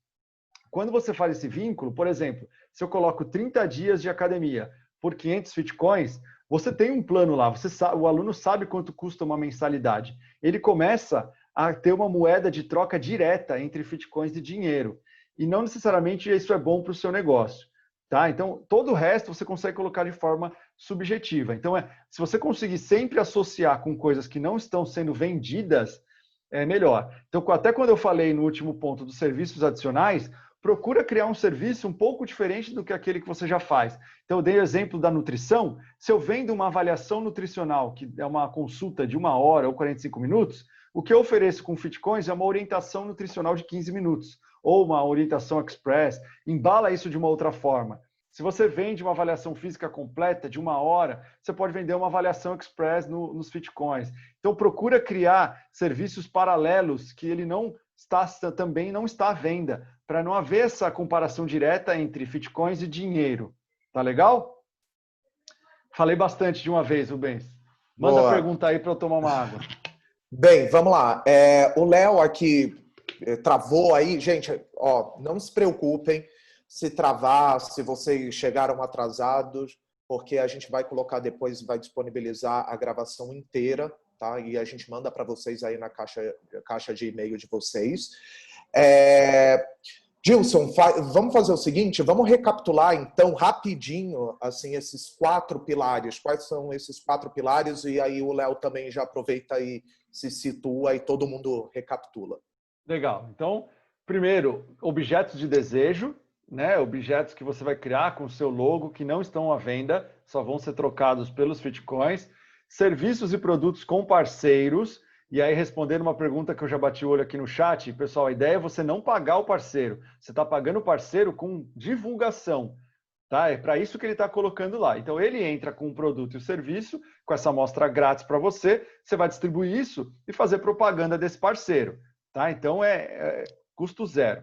A: Quando você faz esse vínculo, por exemplo, se eu coloco 30 dias de academia por 500 Fitcoins, você tem um plano lá, o aluno sabe quanto custa uma mensalidade. Ele começa a ter uma moeda de troca direta entre Fitcoins e dinheiro. E não necessariamente isso é bom para o seu negócio. Tá? Então, todo o resto você consegue colocar de forma subjetiva. Então, se você conseguir sempre associar com coisas que não estão sendo vendidas, é melhor. Então, até quando eu falei no último ponto dos serviços adicionais, procura criar um serviço um pouco diferente do que aquele que você já faz. Então, eu dei o exemplo da nutrição. Se eu vendo uma avaliação nutricional, que é uma consulta de 1 hora ou 45 minutos, o que eu ofereço com Fitcoins é uma orientação nutricional de 15 minutos, ou uma orientação express, embala isso de uma outra forma. Se você vende uma avaliação física completa de 1 hora, você pode vender uma avaliação express nos Fitcoins. Então, procura criar serviços paralelos que ele também não está à venda, para não haver essa comparação direta entre Fitcoins e dinheiro. Tá legal? Falei bastante de uma vez, Rubens. Manda
C: Boa.
A: a pergunta aí para eu tomar uma água.
C: Bem, vamos lá. O Léo aqui travou aí. Gente, ó, não se preocupem se travar, se vocês chegaram atrasados, porque a gente vai colocar depois, vai disponibilizar a gravação inteira, tá? E a gente manda para vocês aí na caixa de e-mail de vocês. Gilson, vamos fazer o seguinte, vamos recapitular então rapidinho assim esses 4 pilares. Quais são esses 4 pilares? E aí o Léo também já aproveita e se situa e todo mundo recapitula.
A: Legal. Então, primeiro, objetos de desejo, né? Objetos que você vai criar com o seu logo que não estão à venda, só vão ser trocados pelos Fitcoins. Serviços e produtos com parceiros. E aí, respondendo uma pergunta que eu já bati o olho aqui no chat, pessoal, a ideia é você não pagar o parceiro. Você está pagando o parceiro com divulgação. Tá? É para isso que ele está colocando lá. Então, ele entra com o produto e o serviço, com essa amostra grátis para você, você vai distribuir isso e fazer propaganda desse parceiro. Tá? Então, é custo zero.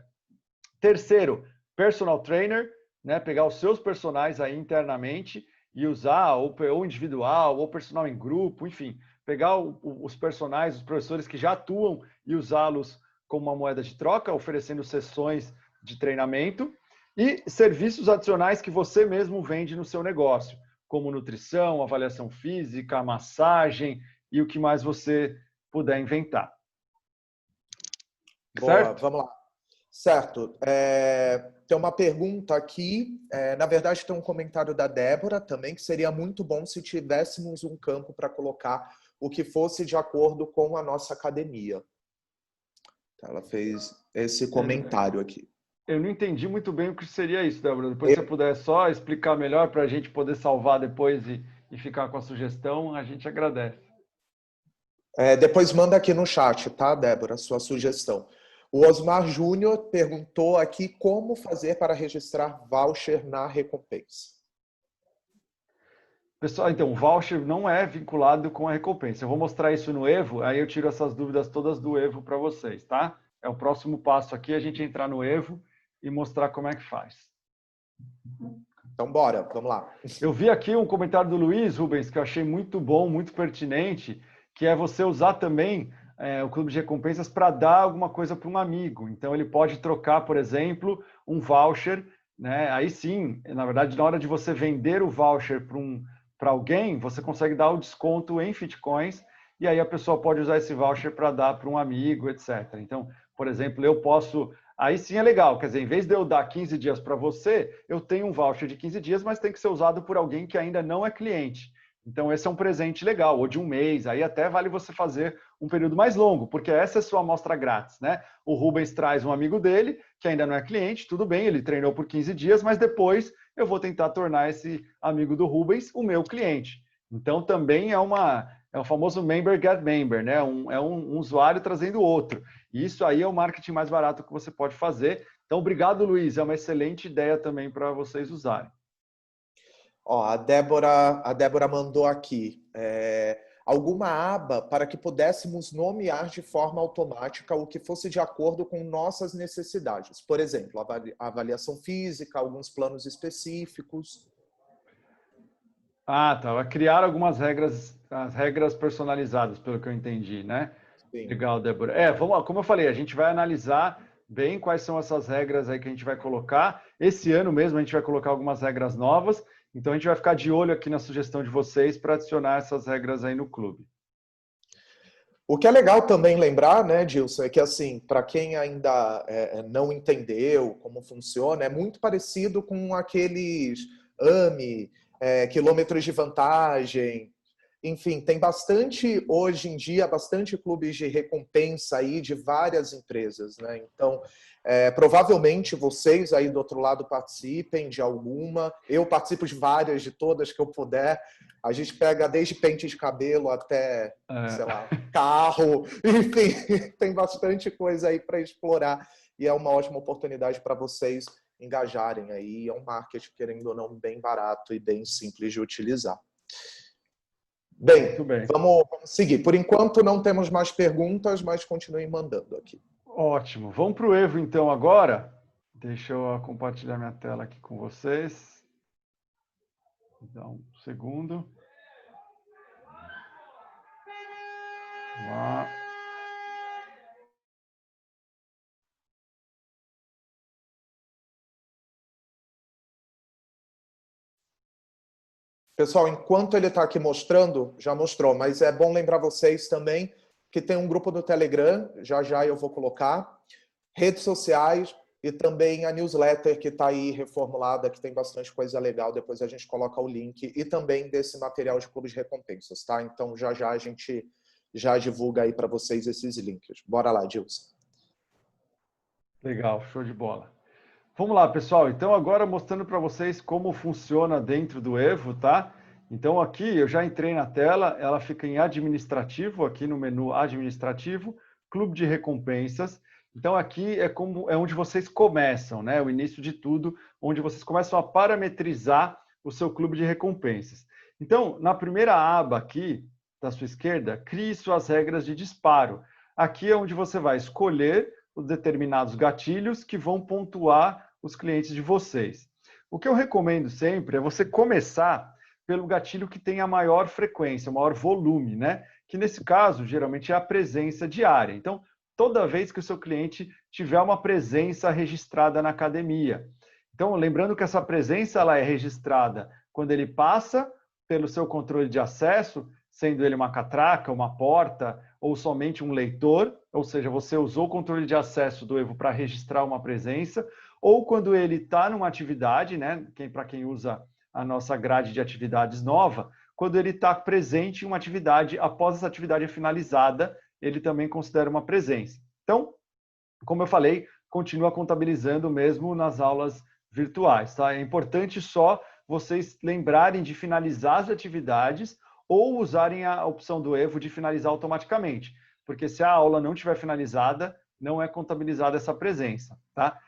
A: Terceiro, personal trainer, né? Pegar os seus personagens aí internamente e usar, ou individual, ou personal em grupo, enfim, pegar os personagens, os professores que já atuam e usá-los como uma moeda de troca, oferecendo sessões de treinamento e serviços adicionais que você mesmo vende no seu negócio, como nutrição, avaliação física, massagem e o que mais você puder inventar.
C: Boa,
A: certo?
C: Vamos lá. Certo. Tem uma pergunta aqui. Na verdade, tem um comentário da Débora também, que seria muito bom se tivéssemos um campo para colocar o que fosse de acordo com a nossa academia. Ela fez esse comentário aqui.
A: Eu não entendi muito bem o que seria isso, Débora. Depois, se você puder só explicar melhor para a gente poder salvar depois e ficar com a sugestão, a gente agradece.
C: Depois manda aqui no chat, tá, Débora, sua sugestão. O Osmar Júnior perguntou aqui como fazer para registrar voucher na recompensa.
A: Pessoal, então, o voucher não é vinculado com a recompensa. Eu vou mostrar isso no Evo, aí eu tiro essas dúvidas todas do Evo para vocês, tá? É o próximo passo aqui, a gente entrar no Evo e mostrar como é que faz.
C: Então, bora, vamos lá.
A: Eu vi aqui um comentário do Luiz, Rubens, que eu achei muito bom, muito pertinente, que é você usar também o clube de recompensas para dar alguma coisa para um amigo. Então, ele pode trocar, por exemplo, um voucher, né? Aí sim, na verdade, na hora de você vender o voucher para alguém, você consegue dar o desconto em Fitcoins e aí a pessoa pode usar esse voucher para dar para um amigo, etc. Então, por exemplo, eu posso Aí sim é legal, quer dizer, em vez de eu dar 15 dias para você, eu tenho um voucher de 15 dias, mas tem que ser usado por alguém que ainda não é cliente. Então esse é um presente legal, ou de um mês, aí até vale você fazer um período mais longo, porque essa é a sua amostra grátis, né? O Rubens traz um amigo dele, que ainda não é cliente, tudo bem, ele treinou por 15 dias, mas depois eu vou tentar tornar esse amigo do Rubens o meu cliente. Então também é o famoso member get member, né? Um usuário trazendo outro. E isso aí é o marketing mais barato que você pode fazer. Então, obrigado, Luiz. É uma excelente ideia também para vocês usarem.
C: Ó, a Débora mandou aqui alguma aba para que pudéssemos nomear de forma automática o que fosse de acordo com nossas necessidades. Por exemplo, a avaliação física, alguns planos específicos.
A: Ah, tá. Vai criar algumas regras, as regras personalizadas, pelo que eu entendi, né?
C: Sim.
A: Legal, Débora. Vamos lá, como eu falei, a gente vai analisar bem quais são essas regras aí que a gente vai colocar. Esse ano mesmo a gente vai colocar algumas regras novas, então a gente vai ficar de olho aqui na sugestão de vocês para adicionar essas regras aí no clube.
C: O que é legal também lembrar, né, Dilson, é que, assim, para quem ainda não entendeu como funciona, é muito parecido com aqueles AMI, quilômetros de vantagem. Enfim, tem bastante, hoje em dia, bastante clubes de recompensa aí de várias empresas, né? Então, provavelmente vocês aí do outro lado participem de alguma. Eu participo de várias, de todas que eu puder. A gente pega desde pente de cabelo até, sei lá, carro. Enfim, tem bastante coisa aí para explorar. E é uma ótima oportunidade para vocês engajarem aí. É um marketing, querendo ou não, bem barato e bem simples de utilizar. Bem, vamos seguir. Por enquanto não temos mais perguntas, mas continuem mandando aqui.
A: Ótimo. Vamos para o Evo então agora. Deixa eu compartilhar minha tela aqui com vocês. Dá um segundo. Vamos lá.
C: Pessoal, enquanto ele está aqui mostrando, já mostrou, mas é bom lembrar vocês também que tem um grupo do Telegram, já eu vou colocar, redes sociais e também a newsletter que está aí reformulada, que tem bastante coisa legal, depois a gente coloca o link, e também desse material de clubes de recompensas, tá? Então já a gente já divulga aí para vocês esses links. Bora lá, Dilson.
A: Legal, show de bola. Vamos lá, pessoal. Então, agora mostrando para vocês como funciona dentro do Evo, tá? Então, aqui eu já entrei na tela, ela fica em administrativo, aqui no menu administrativo, clube de recompensas. Então, aqui é onde vocês começam, né? O início de tudo, onde vocês começam a parametrizar o seu clube de recompensas. Então, na primeira aba aqui, da sua esquerda, crie suas regras de disparo. Aqui é onde você vai escolher os determinados gatilhos que vão pontuar os clientes de vocês. O que eu recomendo sempre é você começar pelo gatilho que tem a maior frequência, o maior volume, né? Que nesse caso, geralmente é a presença diária. Então, toda vez que o seu cliente tiver uma presença registrada na academia. Então, lembrando que essa presença ela é registrada quando ele passa pelo seu controle de acesso, sendo ele uma catraca, uma porta ou somente um leitor, ou seja, você usou o controle de acesso do Evo para registrar uma presença, ou quando ele está numa atividade, né, para quem usa a nossa grade de atividades nova, quando ele está presente em uma atividade, após essa atividade finalizada, ele também considera uma presença. Então, como eu falei, continua contabilizando mesmo nas aulas virtuais. Tá? É importante só vocês lembrarem de finalizar as atividades ou usarem a opção do Evo de finalizar automaticamente, porque se a aula não estiver finalizada, não é contabilizada essa presença, tá?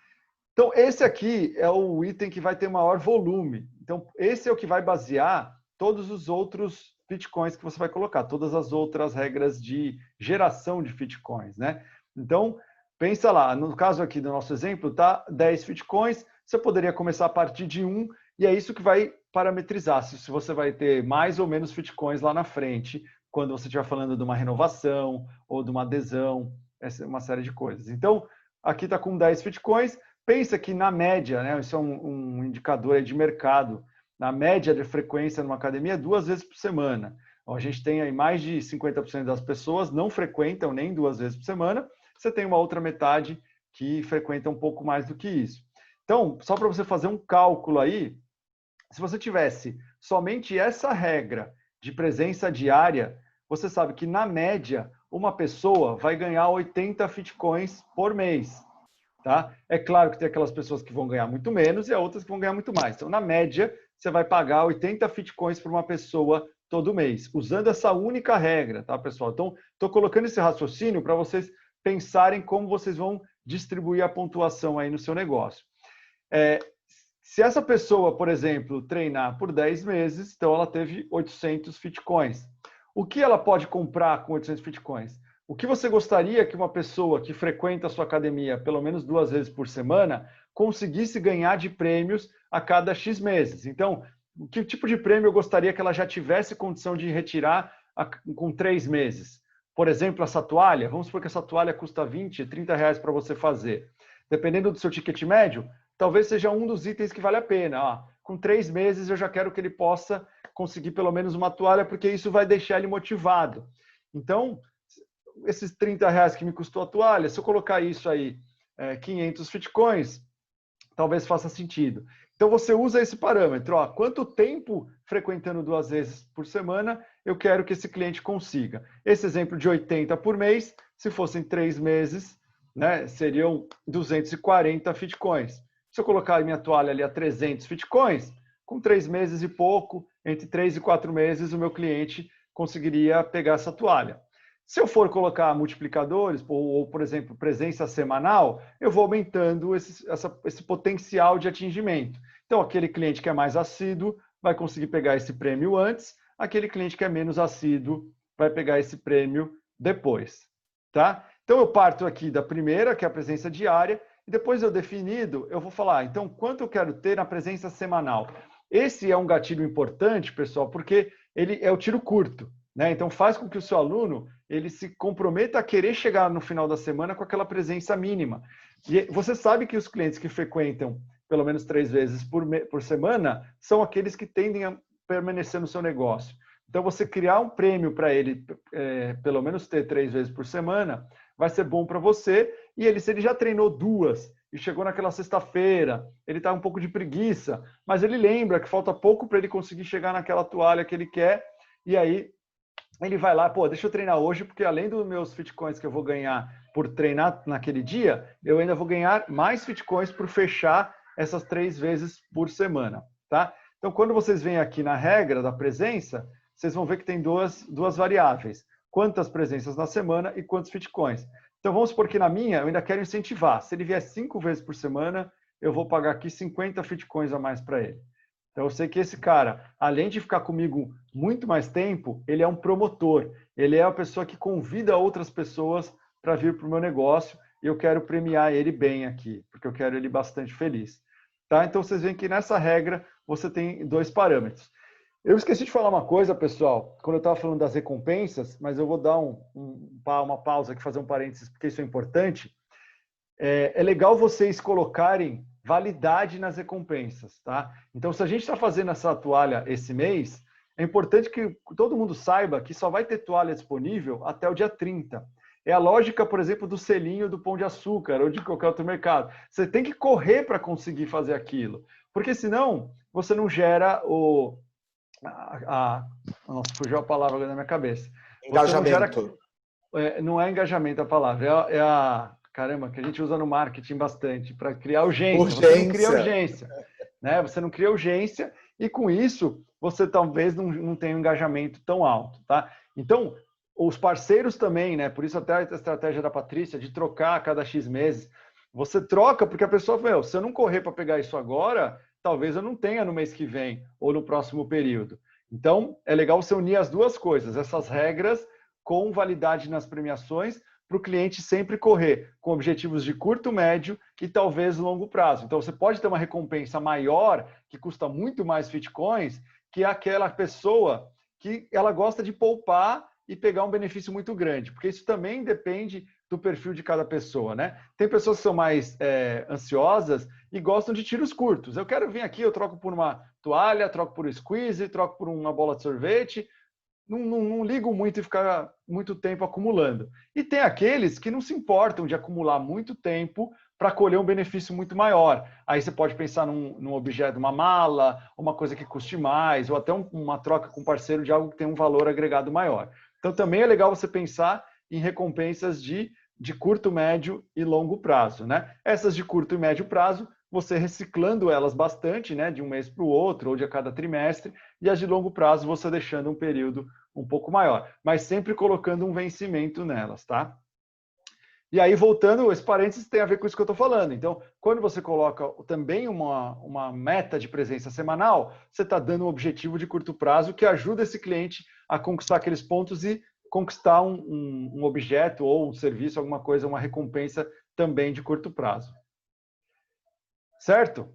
A: Então, esse aqui é o item que vai ter maior volume. Então, esse é o que vai basear todos os outros Bitcoins que você vai colocar, todas as outras regras de geração de Bitcoins, né? Então, pensa lá, no caso aqui do nosso exemplo, tá 10 Bitcoins, você poderia começar a partir de 1, e é isso que vai parametrizar se você vai ter mais ou menos Bitcoins lá na frente, quando você estiver falando de uma renovação ou de uma adesão, uma série de coisas. Então, aqui está com 10 Bitcoins, pensa que na média, né, isso é um indicador de mercado, na média de frequência numa academia, 2 vezes por semana. A gente tem aí mais de 50% das pessoas não frequentam nem 2 vezes por semana, você tem uma outra metade que frequenta um pouco mais do que isso. Então, só para você fazer um cálculo aí, se você tivesse somente essa regra de presença diária, você sabe que, na média, uma pessoa vai ganhar 80 Fitcoins por mês. Tá? É claro que tem aquelas pessoas que vão ganhar muito menos e outras que vão ganhar muito mais. Então, na média, você vai pagar 80 Fitcoins por uma pessoa todo mês, usando essa única regra, tá, pessoal? Então, estou colocando esse raciocínio para vocês pensarem como vocês vão distribuir a pontuação aí no seu negócio. Se essa pessoa, por exemplo, treinar por 10 meses, então ela teve 800 Fitcoins. O que ela pode comprar com 800 Fitcoins? O que você gostaria que uma pessoa que frequenta a sua academia pelo menos 2 vezes por semana conseguisse ganhar de prêmios a cada X meses? Então, que tipo de prêmio eu gostaria que ela já tivesse condição de retirar com 3 meses? Por exemplo, essa toalha, vamos supor que essa toalha custa 20, 30 reais para você fazer. Dependendo do seu ticket médio, talvez seja um dos itens que vale a pena. Com 3 meses eu já quero que ele possa conseguir pelo menos uma toalha, porque isso vai deixar ele motivado. Então, esses 30 reais que me custou a toalha, se eu colocar isso aí, 500 Fitcoins, talvez faça sentido. Então, você usa esse parâmetro. Quanto tempo frequentando 2 vezes por semana eu quero que esse cliente consiga? Esse exemplo de 80 por mês, se fossem 3 meses, né, seriam 240 Fitcoins. Se eu colocar a minha toalha ali a 300 Fitcoins, com 3 meses e pouco, entre 3 e 4 meses, o meu cliente conseguiria pegar essa toalha. Se eu for colocar multiplicadores, ou, por exemplo, presença semanal, eu vou aumentando esse potencial de atingimento. Então, aquele cliente que é mais assíduo vai conseguir pegar esse prêmio antes, aquele cliente que é menos assíduo vai pegar esse prêmio depois. Tá? Então, eu parto aqui da primeira, que é a presença diária, e depois eu definido, eu vou falar, então, quanto eu quero ter na presença semanal? Esse é um gatilho importante, pessoal, porque ele é o tiro curto, né? Então, faz com que o seu aluno ele se comprometa a querer chegar no final da semana com aquela presença mínima. E você sabe que os clientes que frequentam pelo menos 3 vezes por semana são aqueles que tendem a permanecer no seu negócio. Então, você criar um prêmio para ele, pelo menos ter 3 vezes por semana, vai ser bom para você. E se ele já treinou 2 e chegou naquela sexta-feira, ele está um pouco de preguiça, mas ele lembra que falta pouco para ele conseguir chegar naquela toalha que ele quer, e aí ele vai lá, deixa eu treinar hoje, porque além dos meus Fitcoins que eu vou ganhar por treinar naquele dia, eu ainda vou ganhar mais Fitcoins por fechar essas 3 vezes por semana, tá? Então, quando vocês vêm aqui na regra da presença, vocês vão ver que tem duas variáveis. Quantas presenças na semana e quantos Fitcoins. Então, vamos supor que na minha, eu ainda quero incentivar. Se ele vier 5 vezes por semana, eu vou pagar aqui 50 Fitcoins a mais para ele. Então, eu sei que esse cara, além de ficar comigo muito mais tempo, ele é um promotor. Ele é a pessoa que convida outras pessoas para vir para o meu negócio e eu quero premiar ele bem aqui, porque eu quero ele bastante feliz. Tá? Então, vocês veem que nessa regra você tem 2 parâmetros. Eu esqueci de falar uma coisa, pessoal, quando eu estava falando das recompensas, mas eu vou dar uma pausa aqui, fazer um parênteses, porque isso é importante. É legal vocês colocarem validade nas recompensas, tá? Então, se a gente está fazendo essa toalha esse mês, é importante que todo mundo saiba que só vai ter toalha disponível até o dia 30. É a lógica, por exemplo, do selinho do Pão de Açúcar ou de qualquer outro mercado. Você tem que correr para conseguir fazer aquilo, porque senão você não gera nossa, fugiu a palavra agora na minha cabeça.
C: Engajamento.
A: Não é engajamento a palavra, caramba, que a gente usa no marketing bastante, para criar urgência. Você não cria urgência. Né? Você não cria urgência e, com isso, você talvez não tenha um engajamento tão alto. Tá? Então, os parceiros também, né? Por isso até a estratégia da Patrícia de trocar a cada X meses. Você troca porque a pessoa, se eu não correr para pegar isso agora, talvez eu não tenha no mês que vem ou no próximo período. Então, é legal você unir as duas coisas, essas regras com validade nas premiações, para o cliente sempre correr com objetivos de curto, médio e talvez longo prazo. Então, você pode ter uma recompensa maior, que custa muito mais Fitcoins, que aquela pessoa que ela gosta de poupar e pegar um benefício muito grande, porque isso também depende do perfil de cada pessoa, né? Tem pessoas que são mais ansiosas e gostam de tiros curtos. Eu quero vir aqui, eu troco por uma toalha, troco por um squeeze, troco por uma bola de sorvete. Não ligo muito e ficar muito tempo acumulando. E tem aqueles que não se importam de acumular muito tempo para colher um benefício muito maior. Aí você pode pensar num objeto, uma mala, uma coisa que custe mais, ou até uma troca com um parceiro de algo que tem um valor agregado maior. Então também é legal você pensar em recompensas de curto, médio e longo prazo, né? Essas de curto e médio prazo, você reciclando elas bastante, né, de um mês para o outro, ou de a cada trimestre, e as de longo prazo você deixando um período um pouco maior, mas sempre colocando um vencimento nelas, tá? E aí, voltando, esse parênteses tem a ver com isso que eu estou falando. Então, quando você coloca também uma meta de presença semanal, você está dando um objetivo de curto prazo que ajuda esse cliente a conquistar aqueles pontos e conquistar um objeto ou um serviço, alguma coisa, uma recompensa também de curto prazo. Certo?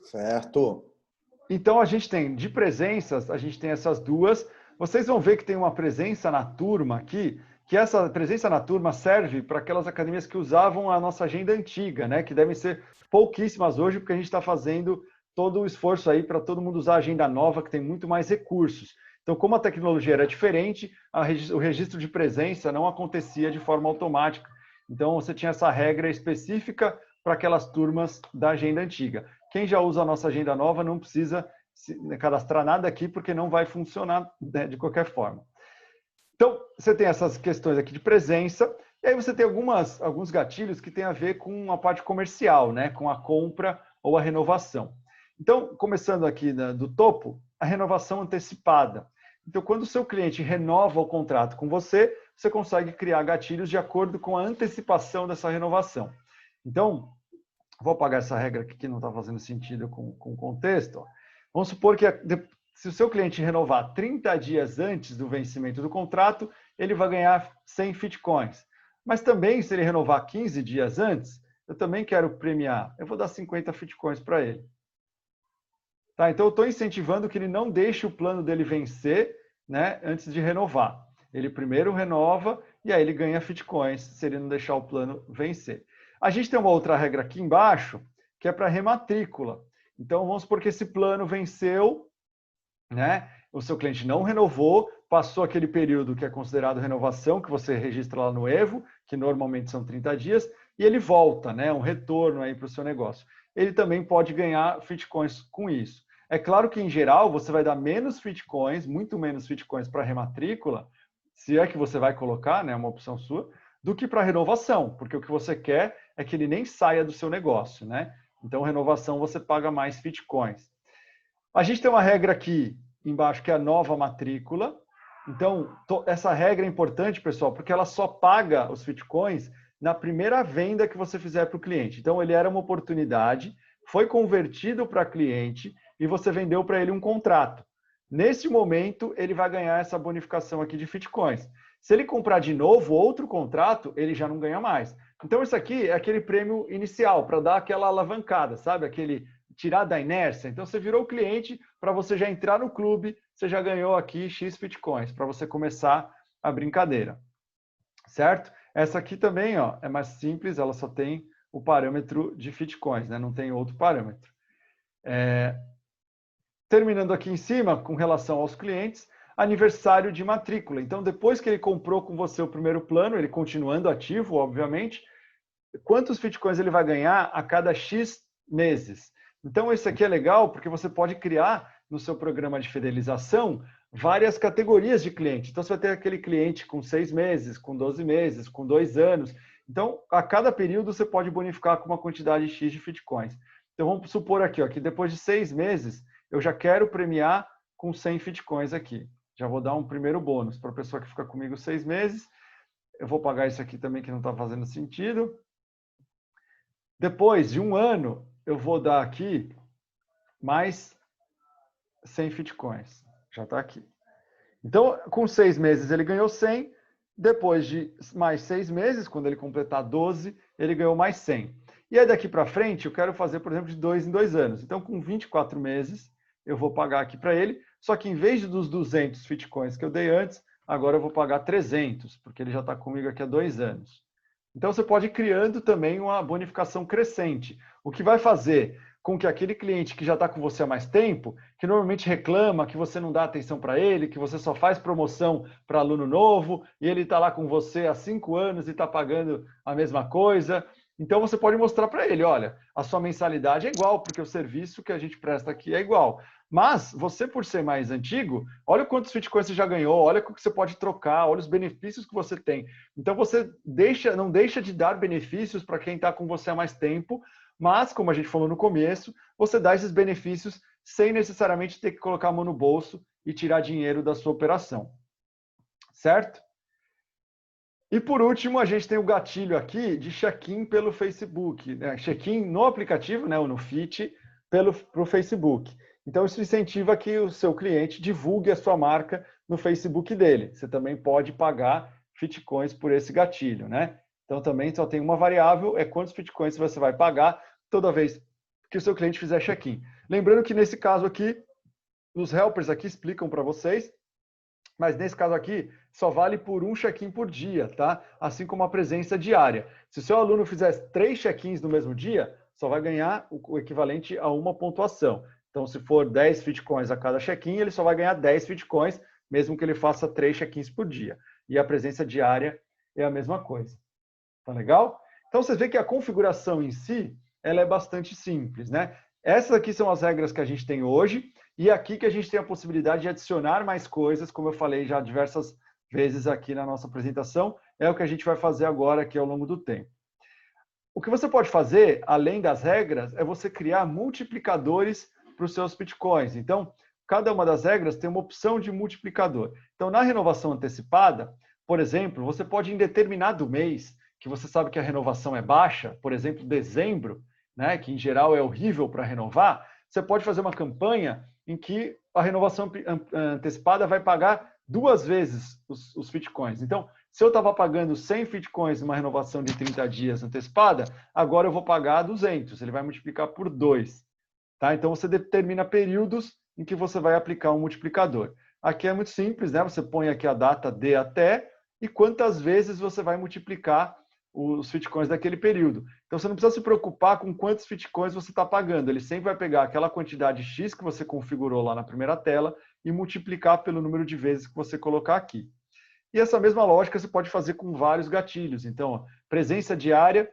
C: Certo.
A: Então, a gente tem de presenças, a gente tem essas duas. Vocês vão ver que tem uma presença na turma aqui, que essa presença na turma serve para aquelas academias que usavam a nossa agenda antiga, né? Que devem ser pouquíssimas hoje, porque a gente está fazendo todo o esforço aí para todo mundo usar a agenda nova, que tem muito mais recursos. Então, como a tecnologia era diferente, o registro de presença não acontecia de forma automática. Então, você tinha essa regra específica para aquelas turmas da agenda antiga. Quem já usa a nossa agenda nova não precisa cadastrar nada aqui, porque não vai funcionar, né, de qualquer forma. Então, você tem essas questões aqui de presença, e aí você tem alguns gatilhos que têm a ver com a parte comercial, né, com a compra ou a renovação. Então, começando aqui do topo, a renovação antecipada. Então, quando o seu cliente renova o contrato com você, você consegue criar gatilhos de acordo com a antecipação dessa renovação. Então, vou apagar essa regra aqui que não está fazendo sentido com o contexto. Vamos supor que se o seu cliente renovar 30 dias antes do vencimento do contrato, ele vai ganhar 100 Fitcoins. Mas também, se ele renovar 15 dias antes, eu também quero premiar. Eu vou dar 50 Fitcoins para ele. Tá? Então, eu estou incentivando que ele não deixe o plano dele vencer, né, antes de renovar. Ele primeiro renova e aí ele ganha Fitcoins, se ele não deixar o plano vencer. A gente tem uma outra regra aqui embaixo, que é para rematrícula. Então, vamos supor que esse plano venceu, né? O seu cliente não renovou, passou aquele período que é considerado renovação, que você registra lá no Evo, que normalmente são 30 dias, e ele volta, né? Um retorno aí para o seu negócio. Ele também pode ganhar Fitcoins com isso. É claro que, em geral, você vai dar menos Fitcoins, muito menos Fitcoins para rematrícula, se é que você vai colocar, né? Uma opção sua, do que para renovação, porque o que você quer é que ele nem saia do seu negócio, né? Então, renovação você paga mais Fitcoins. A gente tem uma regra aqui embaixo, que é a nova matrícula. Então, essa regra é importante, pessoal, porque ela só paga os Fitcoins na primeira venda que você fizer para o cliente. Então, ele era uma oportunidade, foi convertido para cliente e você vendeu para ele um contrato. Nesse momento, ele vai ganhar essa bonificação aqui de Fitcoins. Se ele comprar de novo outro contrato, ele já não ganha mais. Então, isso aqui é aquele prêmio inicial, para dar aquela alavancada, sabe? Aquele tirar da inércia. Então, você virou cliente, para você já entrar no clube, você já ganhou aqui X Fitcoins, para você começar a brincadeira. Certo? Essa aqui também, ó, é mais simples, ela só tem o parâmetro de Fitcoins, né? Não tem outro parâmetro. Terminando aqui em cima, com relação aos clientes, aniversário de matrícula. Então, depois que ele comprou com você o primeiro plano, ele continuando ativo, obviamente, quantos Fitcoins ele vai ganhar a cada X meses? Então, isso aqui é legal porque você pode criar no seu programa de fidelização várias categorias de cliente. Então, você vai ter aquele cliente com 6 meses, com 12 meses, com 2 anos. Então, a cada período você pode bonificar com uma quantidade X de Fitcoins. Então, vamos supor aqui, ó, que depois de 6 meses, eu já quero premiar com 100 Fitcoins aqui. Já vou dar um primeiro bônus para a pessoa que fica comigo 6 meses. Eu vou pagar isso aqui também que não está fazendo sentido. Depois de 1 ano, eu vou dar aqui mais 100 Fitcoins. Já está aqui. Então, com 6 meses ele ganhou 100. Depois de mais 6 meses, quando ele completar 12, ele ganhou mais 100. E aí daqui para frente, eu quero fazer, por exemplo, de 2 em 2 anos. Então, com 24 meses, eu vou pagar aqui para ele. Só que em vez dos 200 Fitcoins que eu dei antes, agora eu vou pagar 300, porque ele já está comigo aqui há 2 anos. Então, você pode ir criando também uma bonificação crescente, o que vai fazer com que aquele cliente que já está com você há mais tempo, que normalmente reclama que você não dá atenção para ele, que você só faz promoção para aluno novo, e ele está lá com você há 5 anos e está pagando a mesma coisa, Então, você pode mostrar para ele, olha, a sua mensalidade é igual, porque o serviço que a gente presta aqui é igual. Mas, você, por ser mais antigo, olha quantos Bitcoins você já ganhou, olha o que você pode trocar, olha os benefícios que você tem. Então, você não deixa de dar benefícios para quem está com você há mais tempo, mas, como a gente falou no começo, você dá esses benefícios sem necessariamente ter que colocar a mão no bolso e tirar dinheiro da sua operação. Certo? E por último, a gente tem o gatilho aqui de check-in pelo Facebook, né? Check-in no aplicativo, né, ou no Fit, pro Facebook. Então, isso incentiva que o seu cliente divulgue a sua marca no Facebook dele. Você também pode pagar Fitcoins por esse gatilho, né? Então, também só tem uma variável, é quantos Fitcoins você vai pagar toda vez que o seu cliente fizer check-in. Lembrando que nesse caso aqui, os helpers aqui explicam para vocês, mas nesse caso aqui, só vale por um check-in por dia, tá? Assim como a presença diária. Se o seu aluno fizer 3 check-ins no mesmo dia, só vai ganhar o equivalente a uma pontuação. Então, se for 10 Fitcoins a cada check-in, ele só vai ganhar 10 Fitcoins, mesmo que ele faça 3 check-ins por dia. E a presença diária é a mesma coisa. Tá legal? Então, vocês veem que a configuração em si, ela é bastante simples, né? Essas aqui são as regras que a gente tem hoje, e aqui que a gente tem a possibilidade de adicionar mais coisas, como eu falei já diversas vezes aqui na nossa apresentação, é o que a gente vai fazer agora aqui ao longo do tempo. O que você pode fazer, além das regras, é você criar multiplicadores para os seus Bitcoins. Então, cada uma das regras tem uma opção de multiplicador. Então, na renovação antecipada, por exemplo, você pode, em determinado mês, que você sabe que a renovação é baixa, por exemplo, dezembro, né, que em geral é horrível para renovar, você pode fazer uma campanha em que a renovação antecipada vai pagar 2 vezes os Fitcoins. Então, se eu estava pagando 100 Fitcoins numa renovação de 30 dias antecipada, agora eu vou pagar 200, ele vai multiplicar por 2. Tá? Então, você determina períodos em que você vai aplicar um multiplicador. Aqui é muito simples, né? Você põe aqui a data de até e quantas vezes você vai multiplicar os Fitcoins daquele período. Então, você não precisa se preocupar com quantos Fitcoins você está pagando. Ele sempre vai pegar aquela quantidade X que você configurou lá na primeira tela e multiplicar pelo número de vezes que você colocar aqui. E essa mesma lógica você pode fazer com vários gatilhos. Então, ó, presença diária,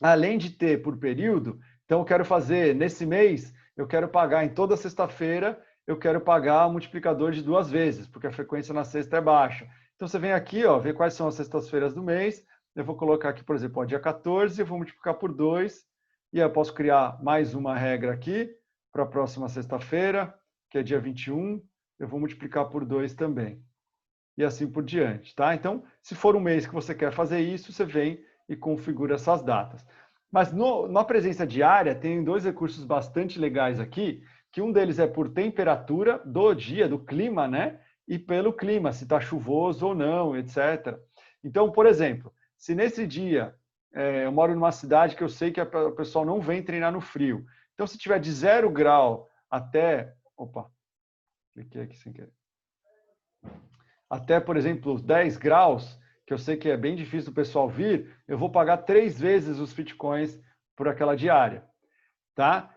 A: além de ter por período, então eu quero fazer, nesse mês, eu quero pagar em toda sexta-feira, eu quero pagar o multiplicador de 2 vezes, porque a frequência na sexta é baixa. Então, você vem aqui, ó, ver quais são as sextas-feiras do mês. Eu vou colocar aqui, por exemplo, ó, dia 14, eu vou multiplicar por 2, e aí eu posso criar mais uma regra aqui para a próxima sexta-feira, que é dia 21, eu vou multiplicar por 2 também. E assim por diante, tá? Então, se for um mês que você quer fazer isso, você vem e configura essas datas. Mas na presença diária, tem 2 recursos bastante legais aqui, que um deles é por temperatura do dia, do clima, né? E pelo clima, se está chuvoso ou não, etc. Então, por exemplo, se nesse dia eu moro numa cidade que eu sei que o pessoal não vem treinar no frio. Então, se tiver de 0 grau até... Opa, cliquei aqui sem querer. Até, por exemplo, 10 graus, que eu sei que é bem difícil do pessoal vir, eu vou pagar 3 vezes os Fitcoins por aquela diária. Tá?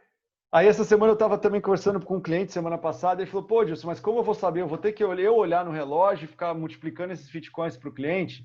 A: Aí, essa semana, eu estava também conversando com um cliente, semana passada, e ele falou, pô, Gilson, mas como eu vou saber? Eu vou ter que olhar no relógio e ficar multiplicando esses Fitcoins para o cliente?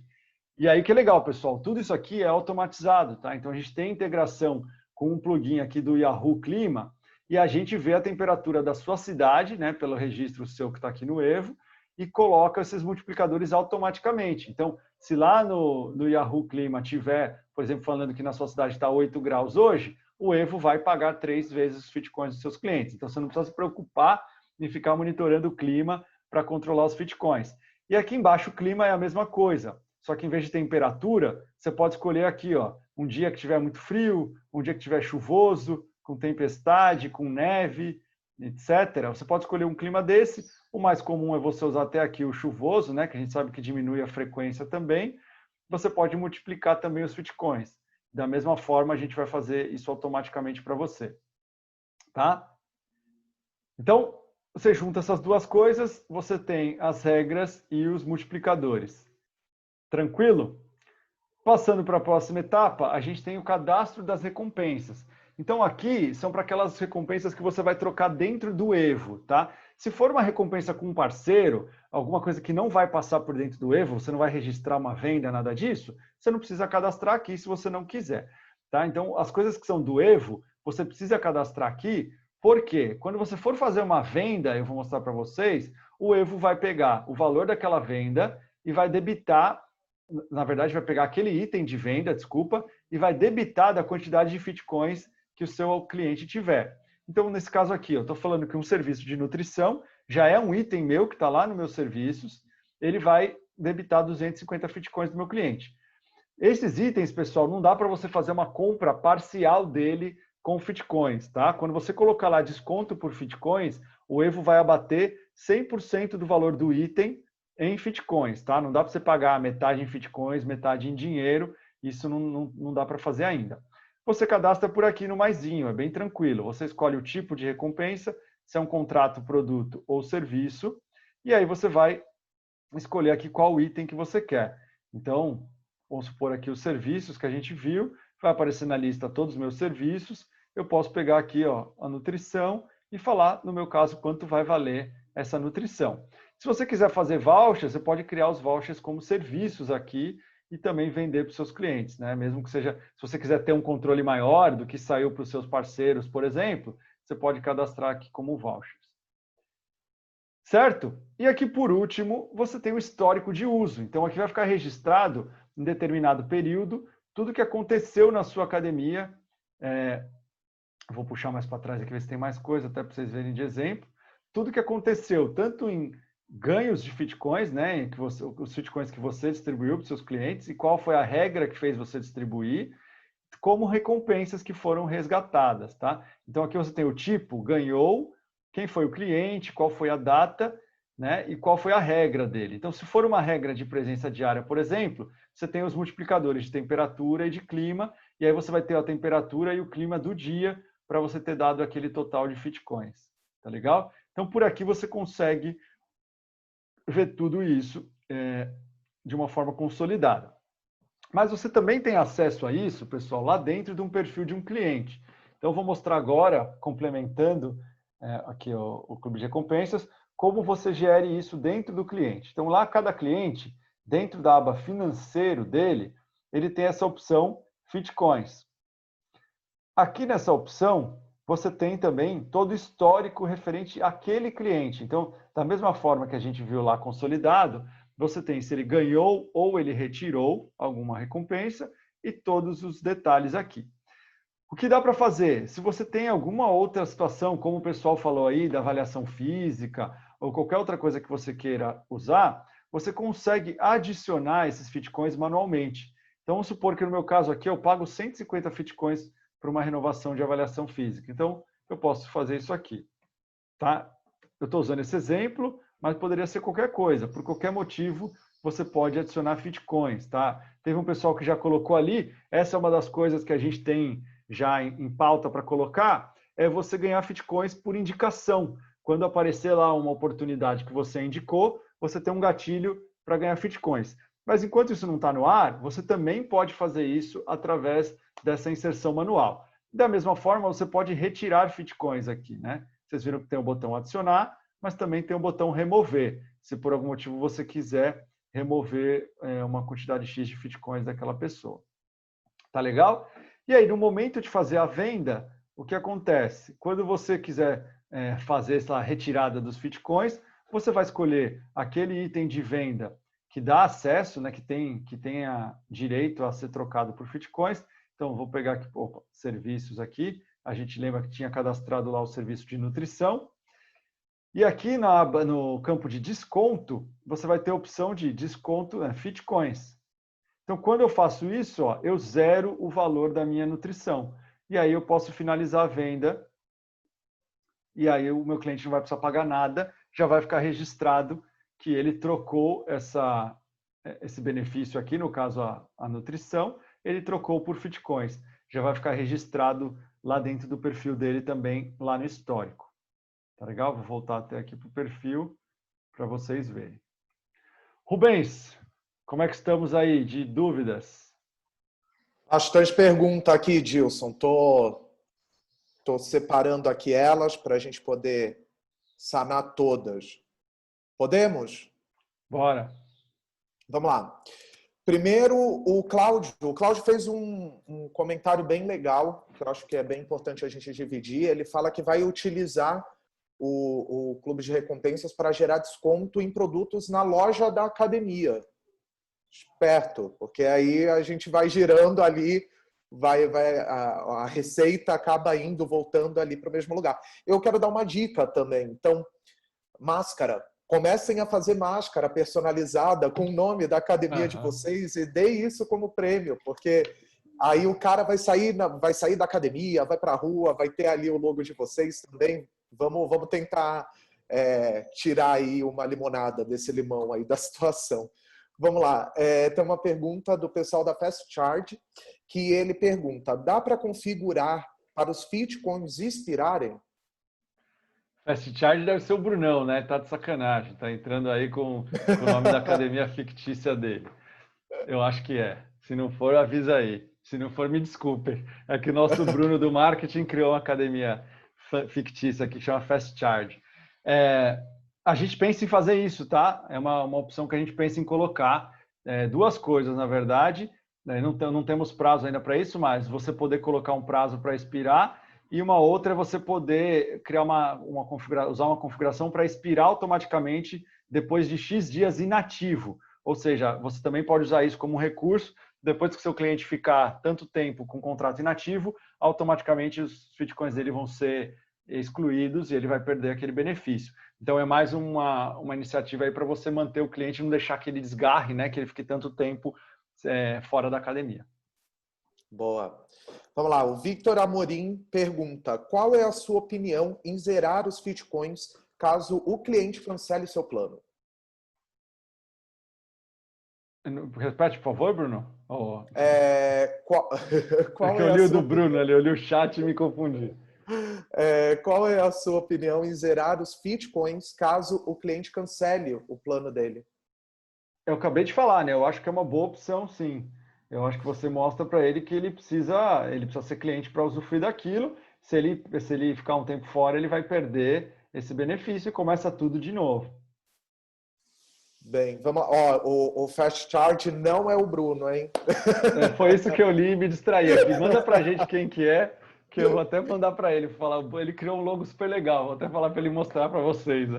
A: E aí que é legal, pessoal, tudo isso aqui é automatizado, tá? Então a gente tem integração com um plugin aqui do Yahoo Clima e a gente vê a temperatura da sua cidade, né, pelo registro seu que está aqui no Evo, e coloca esses multiplicadores automaticamente. Então, se lá no Yahoo Clima tiver, por exemplo, falando que na sua cidade está 8 graus hoje, o Evo vai pagar 3 vezes os Fitcoins dos seus clientes. Então, você não precisa se preocupar em ficar monitorando o clima para controlar os Fitcoins. E aqui embaixo o clima é a mesma coisa. Só que em vez de temperatura, você pode escolher aqui, ó, um dia que tiver muito frio, um dia que tiver chuvoso, com tempestade, com neve, etc. Você pode escolher um clima desse. O mais comum é você usar até aqui o chuvoso, né, que a gente sabe que diminui a frequência também. Você pode multiplicar também os Fitcoins. Da mesma forma, a gente vai fazer isso automaticamente para você. Tá? Então, você junta essas 2 coisas, você tem as regras e os multiplicadores. Tranquilo? Passando para a próxima etapa, a gente tem o cadastro das recompensas. Então, aqui são para aquelas recompensas que você vai trocar dentro do Evo, tá? Se for uma recompensa com um parceiro, alguma coisa que não vai passar por dentro do Evo, você não vai registrar uma venda, nada disso, você não precisa cadastrar aqui se você não quiser. Tá? Então, as coisas que são do Evo, você precisa cadastrar aqui, porque quando você for fazer uma venda, eu vou mostrar para vocês, o Evo vai pegar o valor daquela venda e vai debitar, na verdade, vai pegar aquele item de venda, desculpa, e vai debitar da quantidade de Fitcoins que o seu cliente tiver. Então, nesse caso aqui, eu estou falando que um serviço de nutrição já é um item meu que está lá nos meus serviços, ele vai debitar 250 Fitcoins do meu cliente. Esses itens, pessoal, não dá para você fazer uma compra parcial dele com Fitcoins, tá? Quando você colocar lá desconto por Fitcoins, o Evo vai abater 100% do valor do item em Fitcoins, tá? Não dá para você pagar metade em Fitcoins, metade em dinheiro, isso não dá para fazer ainda. Você cadastra por aqui no maisinho, é bem tranquilo. Você escolhe o tipo de recompensa, se é um contrato, produto ou serviço, e aí você vai escolher aqui qual item que você quer. Então, vamos supor aqui os serviços que a gente viu, vai aparecer na lista todos os meus serviços, eu posso pegar aqui ó, a nutrição e falar, no meu caso, quanto vai valer essa nutrição. Se você quiser fazer vouchers, você pode criar os vouchers como serviços aqui e também vender para os seus clientes, né? Mesmo que seja, se você quiser ter um controle maior do que saiu para os seus parceiros, por exemplo, você pode cadastrar aqui como vouchers. Certo? E aqui, por último, você tem o histórico de uso. Então, aqui vai ficar registrado, em determinado período, tudo que aconteceu na sua academia. Vou puxar mais para trás aqui, ver se tem mais coisa, até para vocês verem de exemplo. Tudo que aconteceu, tanto em ganhos de Fitcoins, né, os Fitcoins que você distribuiu para os seus clientes, e qual foi a regra que fez você distribuir, como recompensas que foram resgatadas, tá? Então, aqui você tem o tipo, ganhou, quem foi o cliente, qual foi a data, né, e qual foi a regra dele. Então, se for uma regra de presença diária, por exemplo, você tem os multiplicadores de temperatura e de clima, e aí você vai ter a temperatura e o clima do dia para você ter dado aquele total de Fitcoins. Tá legal? Então, por aqui você consegue ver tudo isso de uma forma consolidada. Mas você também tem acesso a isso, pessoal, lá dentro de um perfil de um cliente. Então, eu vou mostrar agora, complementando aqui o Clube de Recompensas, como você gere isso dentro do cliente. Então, lá cada cliente, dentro da aba financeiro dele, ele tem essa opção Fitcoins. Aqui nessa opção, você tem também todo o histórico referente àquele cliente. Então, da mesma forma que a gente viu lá consolidado, você tem se ele ganhou ou ele retirou alguma recompensa e todos os detalhes aqui. O que dá para fazer? Se você tem alguma outra situação, como o pessoal falou aí, da avaliação física ou qualquer outra coisa que você queira usar, você consegue adicionar esses Fitcoins manualmente. Então, vamos supor que no meu caso aqui eu pago 150 Fitcoins para uma renovação de avaliação física. Então, eu posso fazer isso aqui. Tá? Eu estou usando esse exemplo, mas poderia ser qualquer coisa. Por qualquer motivo, você pode adicionar Fitcoins. Tá? Teve um pessoal que já colocou ali, essa é uma das coisas que a gente tem já em pauta para colocar, é você ganhar Fitcoins por indicação. Quando aparecer lá uma oportunidade que você indicou, você tem um gatilho para ganhar Fitcoins. Mas enquanto isso não está no ar, você também pode fazer isso através dessa inserção manual. Da mesma forma, você pode retirar Fitcoins aqui, né? Vocês viram que tem o botão adicionar, mas também tem o botão remover, se por algum motivo você quiser remover uma quantidade X de Fitcoins daquela pessoa. Tá legal? E aí, no momento de fazer a venda, o que acontece? Quando você quiser fazer essa retirada dos Fitcoins, você vai escolher aquele item de venda que dá acesso, né, que tenha direito a ser trocado por Fitcoins. Então, vou pegar aqui, serviços aqui. A gente lembra que tinha cadastrado lá o serviço de nutrição. E aqui no campo de desconto, você vai ter a opção de desconto Fitcoins. Então, quando eu faço isso, ó, eu zero o valor da minha nutrição. E aí eu posso finalizar a venda. E aí o meu cliente não vai precisar pagar nada, já vai ficar registrado que ele trocou esse benefício aqui, no caso a nutrição, ele trocou por Fitcoins. Já vai ficar registrado lá dentro do perfil dele também, lá no histórico. Tá legal? Vou voltar até aqui para o perfil para vocês verem. Rubens, como é que estamos aí de dúvidas?
C: Bastante pergunta aqui, Dilson. Tô separando aqui elas para a gente poder sanar todas. Podemos?
A: Bora.
C: Vamos lá. Primeiro, o Cláudio. O Cláudio fez um comentário bem legal, que eu acho que é bem importante a gente dividir. Ele fala que vai utilizar o clube de recompensas para gerar desconto em produtos na loja da academia. Esperto, porque aí a gente vai girando ali, a receita acaba voltando ali para o mesmo lugar. Eu quero dar uma dica também. Então, máscara. Comecem a fazer máscara personalizada com o nome da academia de vocês e dê isso como prêmio, porque aí o cara vai sair da academia, vai para a rua, vai ter ali o logo de vocês também. Vamos tentar tirar aí uma limonada desse limão aí da situação. Vamos lá. Tem uma pergunta do pessoal da Fast Charge, que ele pergunta: dá para configurar para os Fitcoins expirarem?
A: Fast Charge deve ser o Brunão, né? Tá de sacanagem. Tá entrando aí com o nome da academia fictícia dele. Eu acho que é. Se não for, avisa aí. Se não for, me desculpem. É que o nosso Bruno do marketing criou uma academia fictícia que chama Fast Charge. A gente pensa em fazer isso, tá? É uma opção que a gente pensa em colocar. Duas coisas, na verdade. Não temos prazo ainda para isso, mas você poder colocar um prazo para expirar. E uma outra é você poder criar usar uma configuração para expirar automaticamente depois de X dias inativo. Ou seja, você também pode usar isso como um recurso. Depois que o seu cliente ficar tanto tempo com o contrato inativo, automaticamente os Fitcoins dele vão ser excluídos e ele vai perder aquele benefício. Então é mais uma iniciativa aí para você manter o cliente e não deixar que ele desgarre, né? Que ele fique tanto tempo fora da academia.
C: Boa. Vamos lá, o Victor Amorim pergunta: qual é a sua opinião em zerar os Fitcoins caso o cliente cancele seu plano?
A: Repete, por favor, Bruno.
C: Qual
A: eu li o do Bruno ali, eu li o chat e me confundi.
C: Qual é a sua opinião em zerar os Fitcoins caso o cliente cancele o plano dele?
A: Eu acabei de falar, né? Eu acho que é uma boa opção, sim. Eu acho que você mostra para ele que ele precisa ser cliente para usufruir daquilo. Se ele ficar um tempo fora, ele vai perder esse benefício e começa tudo de novo.
C: Bem, vamos. O Fast Charge não é o Bruno, hein?
A: Foi isso que eu li e me distraí aqui. Manda para a gente quem que é, que eu vou até mandar para ele. Ele criou um logo super legal. Vou até falar para ele mostrar para vocês.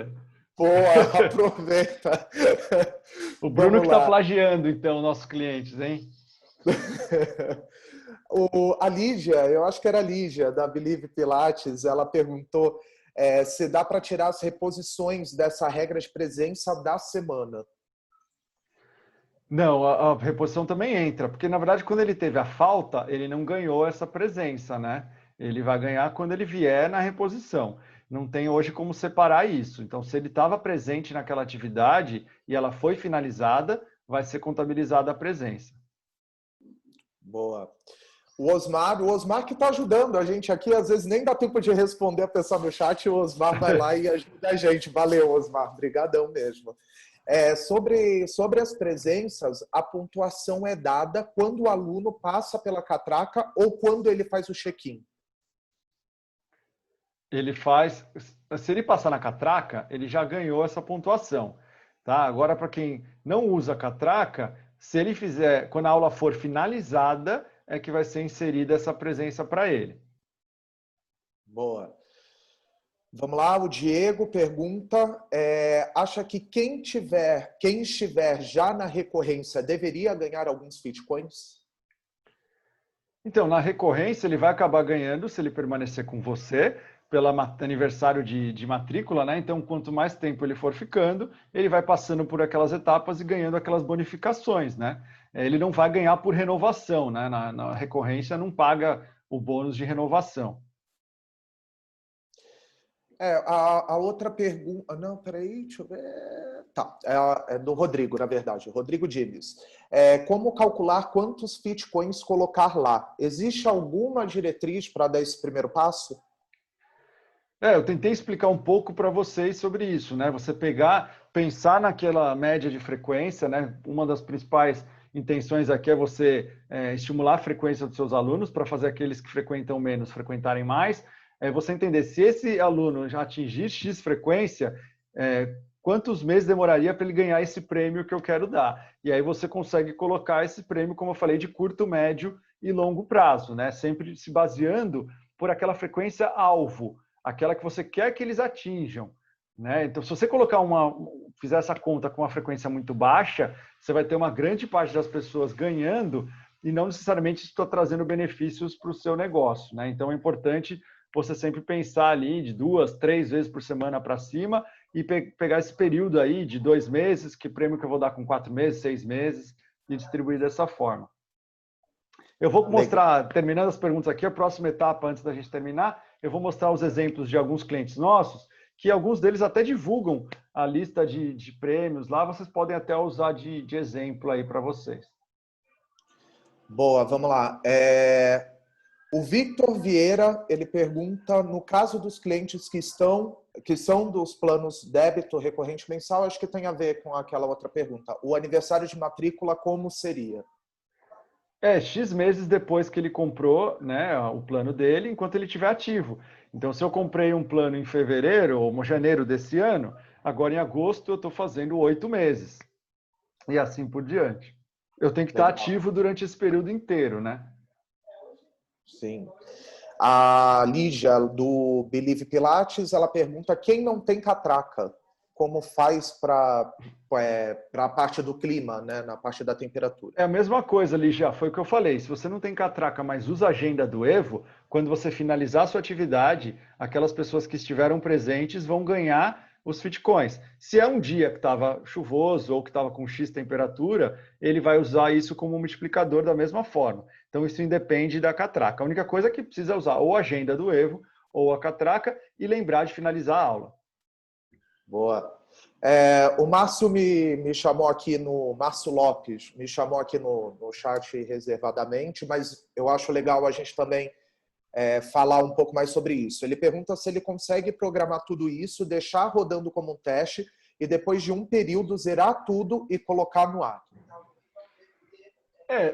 C: Boa, aproveita.
A: O Bruno que está plagiando, então, nossos clientes, hein?
C: A Lígia, eu acho que era a Lígia, da Believe Pilates, ela perguntou se dá para tirar as reposições dessa regra de presença da semana.
A: Não, a reposição também entra, porque na verdade quando ele teve a falta, ele não ganhou essa presença, né? Ele vai ganhar quando ele vier na reposição. Não tem hoje como separar isso. Então, se ele estava presente naquela atividade e ela foi finalizada, vai ser contabilizada a presença.
C: Boa. O Osmar que está ajudando a gente aqui, às vezes nem dá tempo de responder a pessoa no chat, o Osmar vai lá e ajuda a gente. Valeu, Osmar, obrigadão mesmo. Sobre as presenças, a pontuação é dada quando o aluno passa pela catraca ou quando ele faz o check-in?
A: Se ele passar na catraca, ele já ganhou essa pontuação. Tá? Agora, para quem não usa catraca, se ele fizer, quando a aula for finalizada, é que vai ser inserida essa presença para ele.
C: Boa. Vamos lá, o Diego pergunta, acha que quem estiver já na recorrência deveria ganhar alguns Fitcoins?
A: Então, na recorrência, ele vai acabar ganhando se ele permanecer com você, pelo aniversário de matrícula, né? Então, quanto mais tempo ele for ficando, ele vai passando por aquelas etapas e ganhando aquelas bonificações, né? Ele não vai ganhar por renovação, né? Na recorrência não paga o bônus de renovação.
C: A outra pergunta... Não, peraí, deixa eu ver... Tá, é do Rodrigo, na verdade. Rodrigo Dimes. Como calcular quantos Fitcoins colocar lá? Existe alguma diretriz para dar esse primeiro passo?
A: Eu tentei explicar um pouco para vocês sobre isso, né? Você pensar naquela média de frequência, né? Uma das principais intenções aqui é você estimular a frequência dos seus alunos para fazer aqueles que frequentam menos frequentarem mais. Você entender se esse aluno já atingir X frequência, quantos meses demoraria para ele ganhar esse prêmio que eu quero dar. E aí você consegue colocar esse prêmio, como eu falei, de curto, médio e longo prazo, né? Sempre se baseando por aquela frequência alvo, aquela que você quer que eles atinjam, né? Então, se você fizer essa conta com uma frequência muito baixa, você vai ter uma grande parte das pessoas ganhando e não necessariamente estou trazendo benefícios para o seu negócio, né? Então, é importante você sempre pensar ali de 2, 3 vezes por semana para cima e pegar esse período aí de 2 meses, que prêmio que eu vou dar com 4 meses, 6 meses, e distribuir dessa forma. Eu vou mostrar, terminando as perguntas aqui, a próxima etapa, antes da gente terminar, eu vou mostrar os exemplos de alguns clientes nossos, que alguns deles até divulgam a lista de prêmios lá, vocês podem até usar de exemplo aí para vocês.
C: Boa, vamos lá. O Victor Vieira, ele pergunta, no caso dos clientes que são dos planos débito recorrente mensal, acho que tem a ver com aquela outra pergunta. O aniversário de matrícula, como seria?
A: X meses depois que ele comprou, né, o plano dele, enquanto ele estiver ativo. Então, se eu comprei um plano em fevereiro ou janeiro desse ano, agora em agosto eu estou fazendo 8 meses. E assim por diante. Eu tenho que estar ativo durante esse período inteiro, né?
C: Sim. A Lígia, do Believe Pilates, ela pergunta quem não tem catraca, como faz para a parte do clima, né, na parte da temperatura.
A: É a mesma coisa, Lígia, foi o que eu falei. Se você não tem catraca, mas usa a agenda do Evo, quando você finalizar a sua atividade, aquelas pessoas que estiveram presentes vão ganhar os Fitcoins. Se é um dia que estava chuvoso ou que estava com X temperatura, ele vai usar isso como um multiplicador da mesma forma. Então, isso independe da catraca. A única coisa é que precisa usar ou a agenda do Evo ou a catraca e lembrar de finalizar a aula.
C: Boa. O Márcio me chamou aqui Márcio Lopes me chamou aqui no chat reservadamente, mas eu acho legal a gente também falar um pouco mais sobre isso. Ele pergunta se ele consegue programar tudo isso, deixar rodando como um teste e depois de um período zerar tudo e colocar no ar.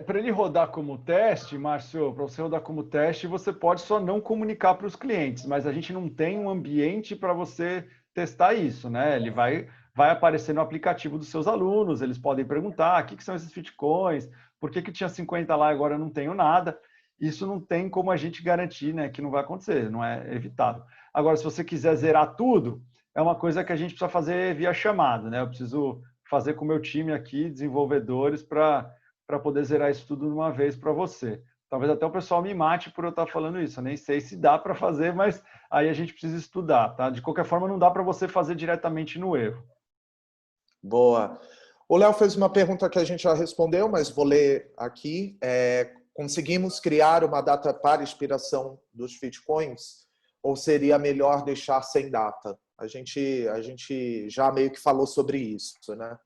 A: Para ele rodar como teste, Márcio, para você rodar como teste, você pode só não comunicar para os clientes, mas a gente não tem um ambiente para você testar isso, né? Ele vai aparecer no aplicativo dos seus alunos, eles podem perguntar o que são esses Fitcoins, por que tinha 50 lá e agora eu não tenho nada. Isso não tem como a gente garantir, né, que não vai acontecer, não é evitável. Agora, se você quiser zerar tudo, é uma coisa que a gente precisa fazer via chamada, né? Eu preciso fazer com o meu time aqui, desenvolvedores, para poder zerar isso tudo de uma vez para você. Talvez até o pessoal me mate por eu estar falando isso. Eu nem sei se dá para fazer, mas aí a gente precisa estudar, tá? De qualquer forma, não dá para você fazer diretamente no Evo.
C: Boa. O Léo fez uma pergunta que a gente já respondeu, mas vou ler aqui. Conseguimos criar uma data para expiração dos Fitcoins? Ou seria melhor deixar sem data? A gente já meio que falou sobre isso, né?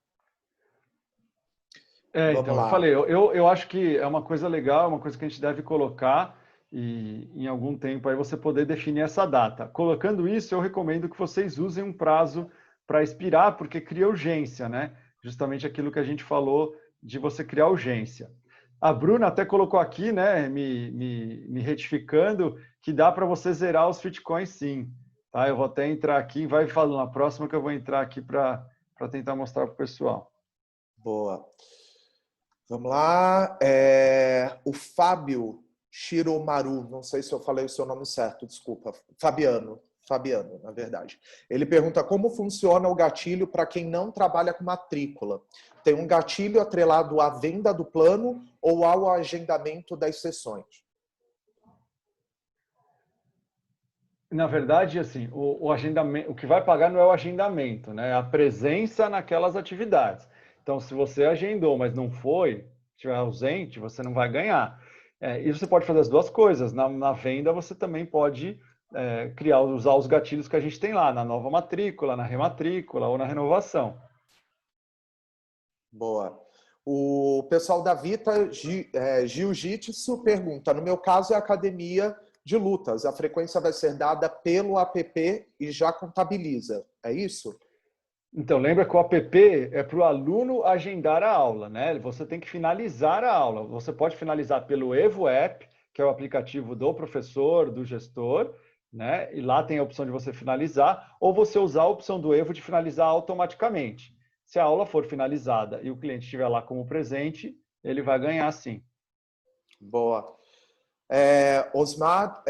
A: Então, eu falei, eu acho que é uma coisa legal, é uma coisa que a gente deve colocar e em algum tempo aí você poder definir essa data. Colocando isso, eu recomendo que vocês usem um prazo para expirar, porque cria urgência, né? Justamente aquilo que a gente falou de você criar urgência. A Bruna até colocou aqui, né, me retificando, que dá para você zerar os Fitcoins sim. Tá? Eu vou até entrar aqui, vai falando na próxima que eu vou entrar aqui para tentar mostrar para o pessoal.
C: Boa. Vamos lá. O Fábio Shiromaru, não sei se eu falei o seu nome certo, desculpa. Fabiano, na verdade. Ele pergunta como funciona o gatilho para quem não trabalha com matrícula. Tem um gatilho atrelado à venda do plano ou ao agendamento das sessões?
A: Na verdade, assim, o agendamento, o que vai pagar não é o agendamento, né? É a presença naquelas atividades. Então, se você agendou, mas não foi, estiver ausente, você não vai ganhar. E você pode fazer as duas coisas. Na venda, você também pode usar os gatilhos que a gente tem lá, na nova matrícula, na rematrícula ou na renovação.
C: Boa. O pessoal da Vita Jiu-Jitsu pergunta, no meu caso é academia de lutas, a frequência vai ser dada pelo app e já contabiliza, é isso?
A: Então, lembra que o app é para o aluno agendar a aula, né? Você tem que finalizar a aula. Você pode finalizar pelo Evo App, que é o aplicativo do professor, do gestor, né? E lá tem a opção de você finalizar, ou você usar a opção do Evo de finalizar automaticamente. Se a aula for finalizada e o cliente estiver lá como presente, ele vai ganhar sim.
C: Boa. Osmar,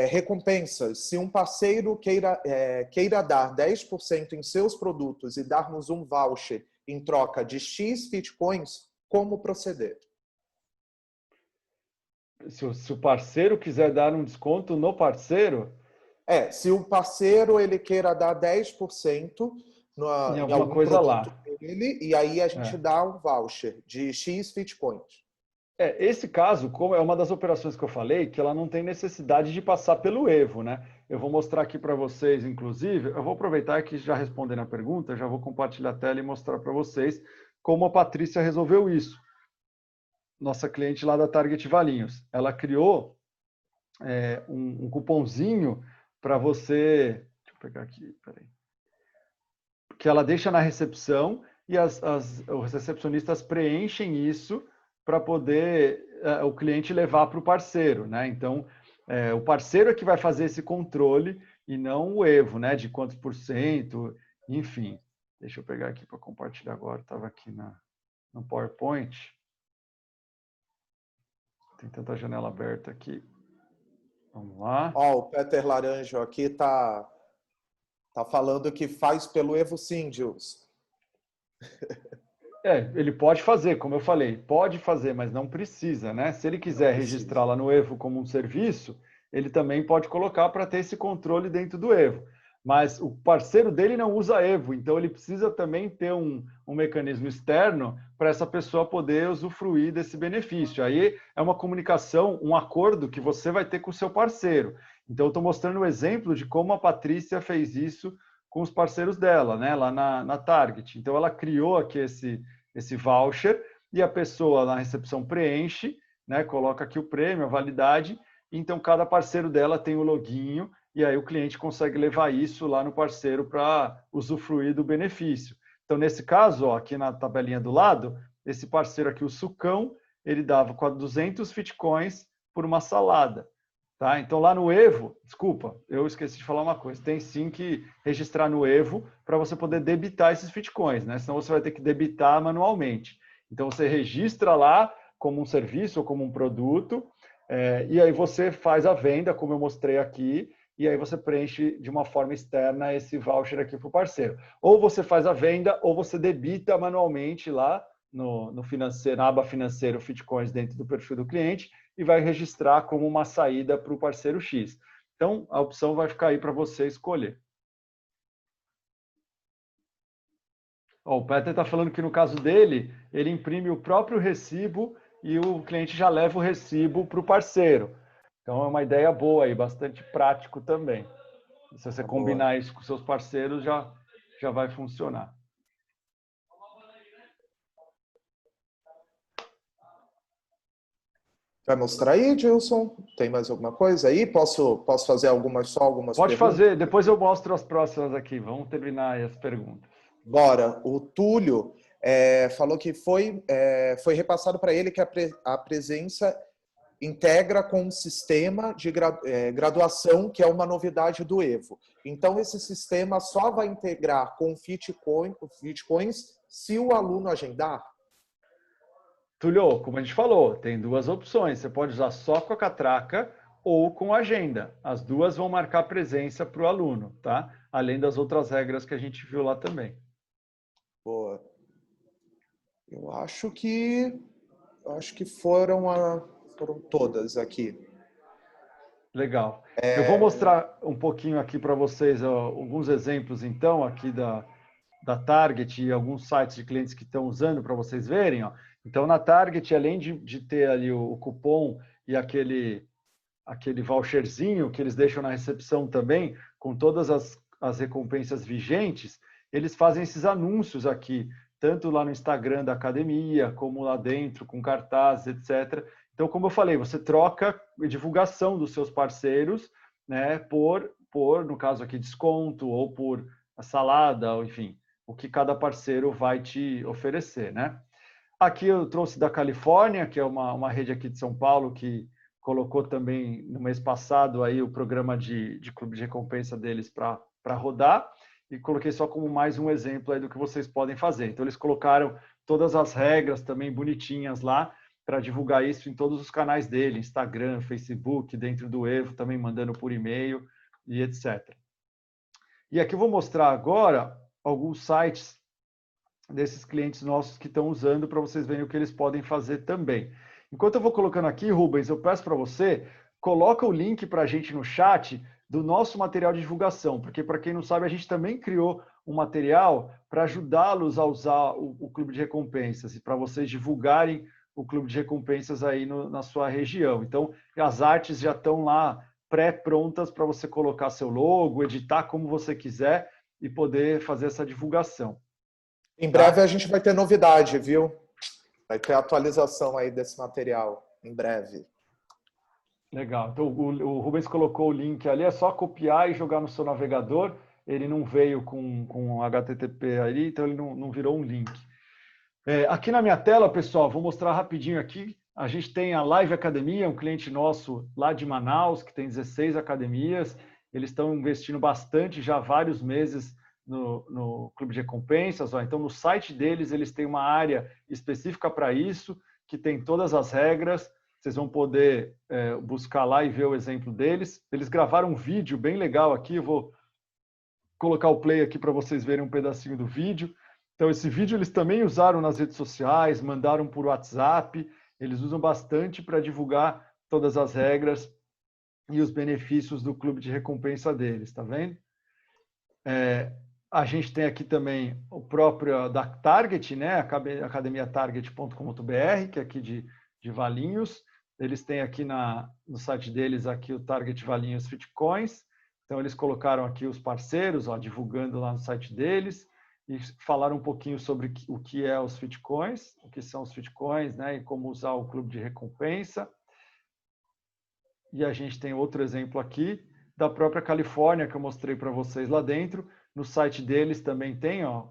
C: recompensas. Se um parceiro queira dar 10% em seus produtos e darmos um voucher em troca de X Bitcoins, como proceder?
A: Se o parceiro quiser dar um desconto no parceiro,
C: Se o parceiro ele queira dar 10%
A: em
C: em
A: alguma
C: algum
A: coisa
C: produto
A: lá.
C: dele, e aí a gente
A: É.
C: dá um voucher de X Bitcoins.
A: Esse caso, como é uma das operações que eu falei, que ela não tem necessidade de passar pelo Evo, né? Eu vou mostrar aqui para vocês, inclusive, eu vou aproveitar que já respondendo a pergunta, já vou compartilhar a tela e mostrar para vocês como a Patrícia resolveu isso. Nossa cliente lá da Target Valinhos. Ela criou um cupomzinho para você... Deixa eu pegar aqui, peraí. Que ela deixa na recepção e os recepcionistas preenchem isso para poder o cliente levar para o parceiro, né? Então, o parceiro é que vai fazer esse controle e não o Evo, né? De quantos por cento, enfim. Deixa eu pegar aqui para compartilhar agora. Estava aqui no PowerPoint. Tem tanta janela aberta aqui. Vamos lá.
C: O Peter Laranjo aqui tá falando que faz pelo Evo sim, Jules.
A: Ele pode fazer, como eu falei, pode fazer, mas não precisa, né? Se ele quiser registrar lá no Evo como um serviço, ele também pode colocar para ter esse controle dentro do Evo. Mas o parceiro dele não usa Evo, então ele precisa também ter um mecanismo externo para essa pessoa poder usufruir desse benefício. Aí é uma comunicação, um acordo que você vai ter com o seu parceiro. Então, eu estou mostrando o exemplo de como a Patrícia fez isso com os parceiros dela, né, lá na Target. Então, ela criou aqui esse voucher e a pessoa na recepção preenche, né, coloca aqui o prêmio, a validade, então cada parceiro dela tem o loginho e aí o cliente consegue levar isso lá no parceiro para usufruir do benefício. Então, nesse caso, ó, aqui na tabelinha do lado, esse parceiro aqui, o Sucão, ele dava 200 Bitcoins por uma salada. Tá? Então, lá no Evo, desculpa, eu esqueci de falar uma coisa, tem sim que registrar no Evo para você poder debitar esses Bitcoins, né? Senão você vai ter que debitar manualmente. Então, você registra lá como um serviço ou como um produto, e aí você faz a venda, como eu mostrei aqui, e aí você preenche de uma forma externa esse voucher aqui para o parceiro. Ou você faz a venda, ou você debita manualmente lá no financeiro, na aba financeiro Bitcoins dentro do perfil do cliente, e vai registrar como uma saída para o parceiro X. Então, a opção vai ficar aí para você escolher. O Peter está falando que no caso dele, ele imprime o próprio recibo e o cliente já leva o recibo para o parceiro. Então, é uma ideia boa aí, bastante prático também. Se você combinar isso com seus parceiros, já vai funcionar.
C: Vai mostrar aí, Gilson? Tem mais alguma coisa aí? Posso fazer algumas
A: Pode
C: perguntas?
A: fazer, depois eu mostro as próximas aqui. Vamos terminar aí as perguntas.
C: Bora. O Túlio falou que foi repassado para ele que a presença integra com um sistema de graduação, que é uma novidade do Evo. Então, esse sistema só vai integrar com Bitcoins se o aluno agendar?
A: Tulio, como a gente falou, tem duas opções. Você pode usar só com a catraca ou com a agenda. As duas vão marcar presença para o aluno, tá? Além das outras regras que a gente viu lá também.
C: Boa. Eu acho que foram todas aqui.
A: Legal. Eu vou mostrar um pouquinho aqui para vocês alguns exemplos, então, aqui da Target e alguns sites de clientes que estão usando para vocês verem. Ó. Então, na Target, além de ter ali o cupom e aquele voucherzinho que eles deixam na recepção também, com todas as recompensas vigentes, eles fazem esses anúncios aqui, tanto lá no Instagram da academia, como lá dentro, com cartazes, etc. Então, como eu falei, você troca a divulgação dos seus parceiros, né, no caso aqui, desconto, ou por a salada, ou, enfim, o que cada parceiro vai te oferecer, né? Aqui eu trouxe da Califórnia, que é uma rede aqui de São Paulo que colocou também no mês passado aí o programa de clube de recompensa deles para rodar, e coloquei só como mais um exemplo aí do que vocês podem fazer. Então, eles colocaram todas as regras também bonitinhas lá para divulgar isso em todos os canais dele, Instagram, Facebook, dentro do Evo, também mandando por e-mail e etc. E aqui eu vou mostrar agora alguns sites desses clientes nossos que estão usando para vocês verem o que eles podem fazer também. Enquanto eu vou colocando aqui, Rubens, eu peço para você, coloca o link para a gente no chat do nosso material de divulgação, porque para quem não sabe, a gente também criou um material para ajudá-los a usar o Clube de Recompensas e para vocês divulgarem o Clube de Recompensas aí na sua região. Então, as artes já estão lá pré-prontas para você colocar seu logo, editar como você quiser e poder fazer essa divulgação.
C: Em breve a gente vai ter novidade, viu? Vai ter atualização aí desse material, em breve.
A: Legal. Então, o Rubens colocou o link ali, é só copiar e jogar no seu navegador. Ele não veio com HTTP ali, então ele não virou um link. Aqui na minha tela, pessoal, vou mostrar rapidinho aqui. A gente tem a Live Academia, um cliente nosso lá de Manaus, que tem 16 academias. Eles estão investindo bastante já há vários meses no Clube de Recompensas. Então, no site deles, eles têm uma área específica para isso, que tem todas as regras. Vocês vão poder buscar lá e ver o exemplo deles. Eles gravaram um vídeo bem legal aqui. Eu vou colocar o play aqui para vocês verem um pedacinho do vídeo. Então, esse vídeo eles também usaram nas redes sociais, mandaram por WhatsApp. Eles usam bastante para divulgar todas as regras e os benefícios do clube de recompensa deles, tá vendo? A gente tem aqui também o próprio da Target, né? academiatarget.com.br, que é aqui de Valinhos. Eles têm aqui no site deles aqui o Target Valinhos Fitcoins. Então, eles colocaram aqui os parceiros, ó, divulgando lá no site deles, e falaram um pouquinho sobre o que é os Fitcoins, o que são os Fitcoins, né? E como usar o clube de recompensa. E a gente tem outro exemplo aqui da própria Califórnia, que eu mostrei para vocês lá dentro. No site deles também tem, ó,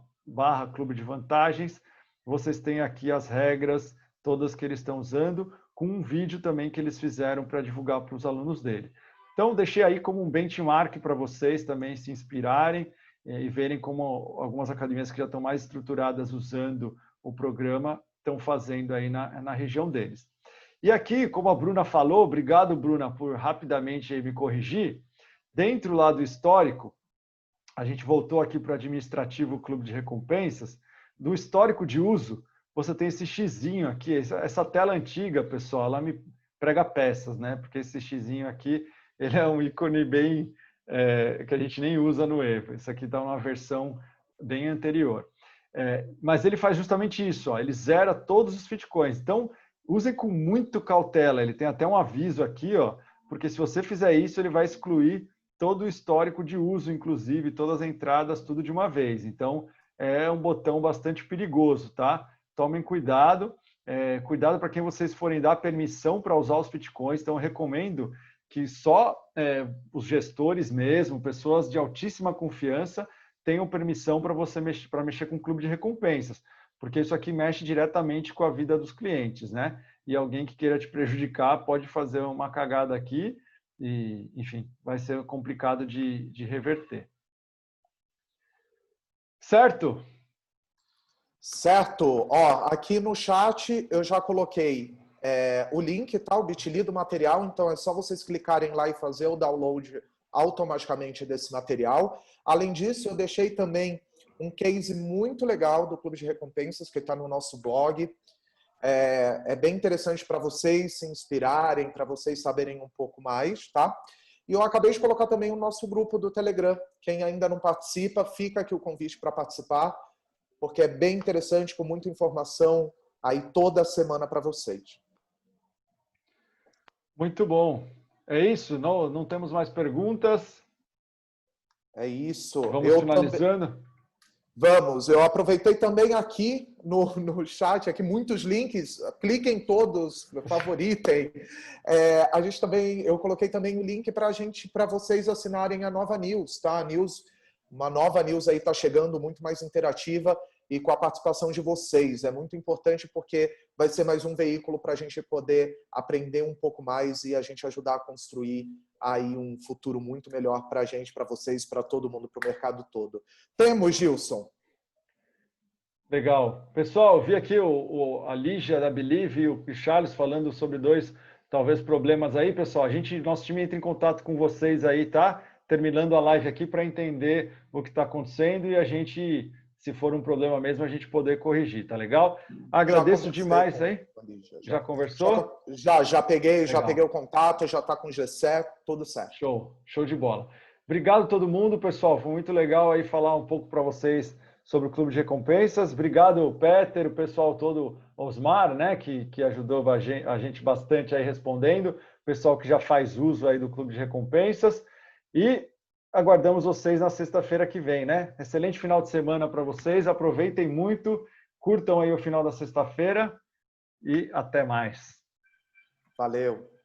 A: /clube de vantagens. Vocês têm aqui as regras todas que eles estão usando, com um vídeo também que eles fizeram para divulgar para os alunos dele. Então, deixei aí como um benchmark para vocês também se inspirarem e verem como algumas academias que já estão mais estruturadas usando o programa estão fazendo aí na região deles. E aqui, como a Bruna falou, obrigado, Bruna, por rapidamente aí me corrigir, dentro lá do histórico, a gente voltou aqui para o administrativo Clube de Recompensas, do histórico de uso, você tem esse xizinho aqui, essa tela antiga, pessoal, ela me prega peças, né? Porque esse xizinho aqui, ele é um ícone bem, que a gente nem usa no Evo. Isso aqui está uma versão bem anterior. Mas ele faz justamente isso, ó, ele zera todos os Fitcoins. Então, usem com muito cautela, ele tem até um aviso aqui, ó, porque se você fizer isso, ele vai excluir todo o histórico de uso, inclusive todas as entradas, tudo de uma vez. Então, é um botão bastante perigoso, tá? Tomem cuidado. Cuidado para quem vocês forem dar permissão para usar os Bitcoins. Então, eu recomendo que só os gestores mesmo, pessoas de altíssima confiança, tenham permissão para você mexer com o clube de recompensas, porque isso aqui mexe diretamente com a vida dos clientes, né? E alguém que queira te prejudicar pode fazer uma cagada aqui e, enfim, vai ser complicado de reverter. Certo?
C: Certo. Ó, aqui no chat eu já coloquei o link, tá? O bit.ly do material, então é só vocês clicarem lá e fazer o download automaticamente desse material. Além disso, eu deixei também um case muito legal do Clube de Recompensas, que está no nosso blog. É bem interessante para vocês se inspirarem, para vocês saberem um pouco mais, tá? E eu acabei de colocar também o nosso grupo do Telegram. Quem ainda não participa, fica aqui o convite para participar, porque é bem interessante, com muita informação aí toda semana para vocês.
A: Muito bom. É isso? Não temos mais perguntas?
C: É isso.
A: Vamos finalizando?
C: Vamos. Eu aproveitei também aqui no chat, aqui muitos links, cliquem todos, favoritem. A gente também, eu coloquei também o link para vocês assinarem a nova news, tá? A news Uma nova news aí está chegando, muito mais interativa e com a participação de vocês. É muito importante porque vai ser mais um veículo para a gente poder aprender um pouco mais e a gente ajudar a construir aí um futuro muito melhor para a gente, para vocês, para todo mundo, para o mercado todo. Temos, Gilson.
A: Legal. Pessoal, vi aqui a Lígia da Believe e o Charles falando sobre dois, talvez, problemas aí. Pessoal, nosso time entra em contato com vocês aí, tá? Terminando a live aqui para entender o que está acontecendo e a gente, se for um problema mesmo, a gente poder corrigir, tá legal? Agradeço demais aí. Já conversou?
C: Já peguei o contato, já está com o Gessé, tudo certo.
A: Show de bola. Obrigado a todo mundo, pessoal. Foi muito legal aí falar um pouco para vocês sobre o Clube de Recompensas. Obrigado, Peter, o pessoal todo, Osmar, né, que ajudou a gente bastante aí respondendo, o pessoal que já faz uso aí do Clube de Recompensas. E aguardamos vocês na sexta-feira que vem, né? Excelente final de semana para vocês. Aproveitem muito, curtam aí o final da sexta-feira e até mais.
C: Valeu.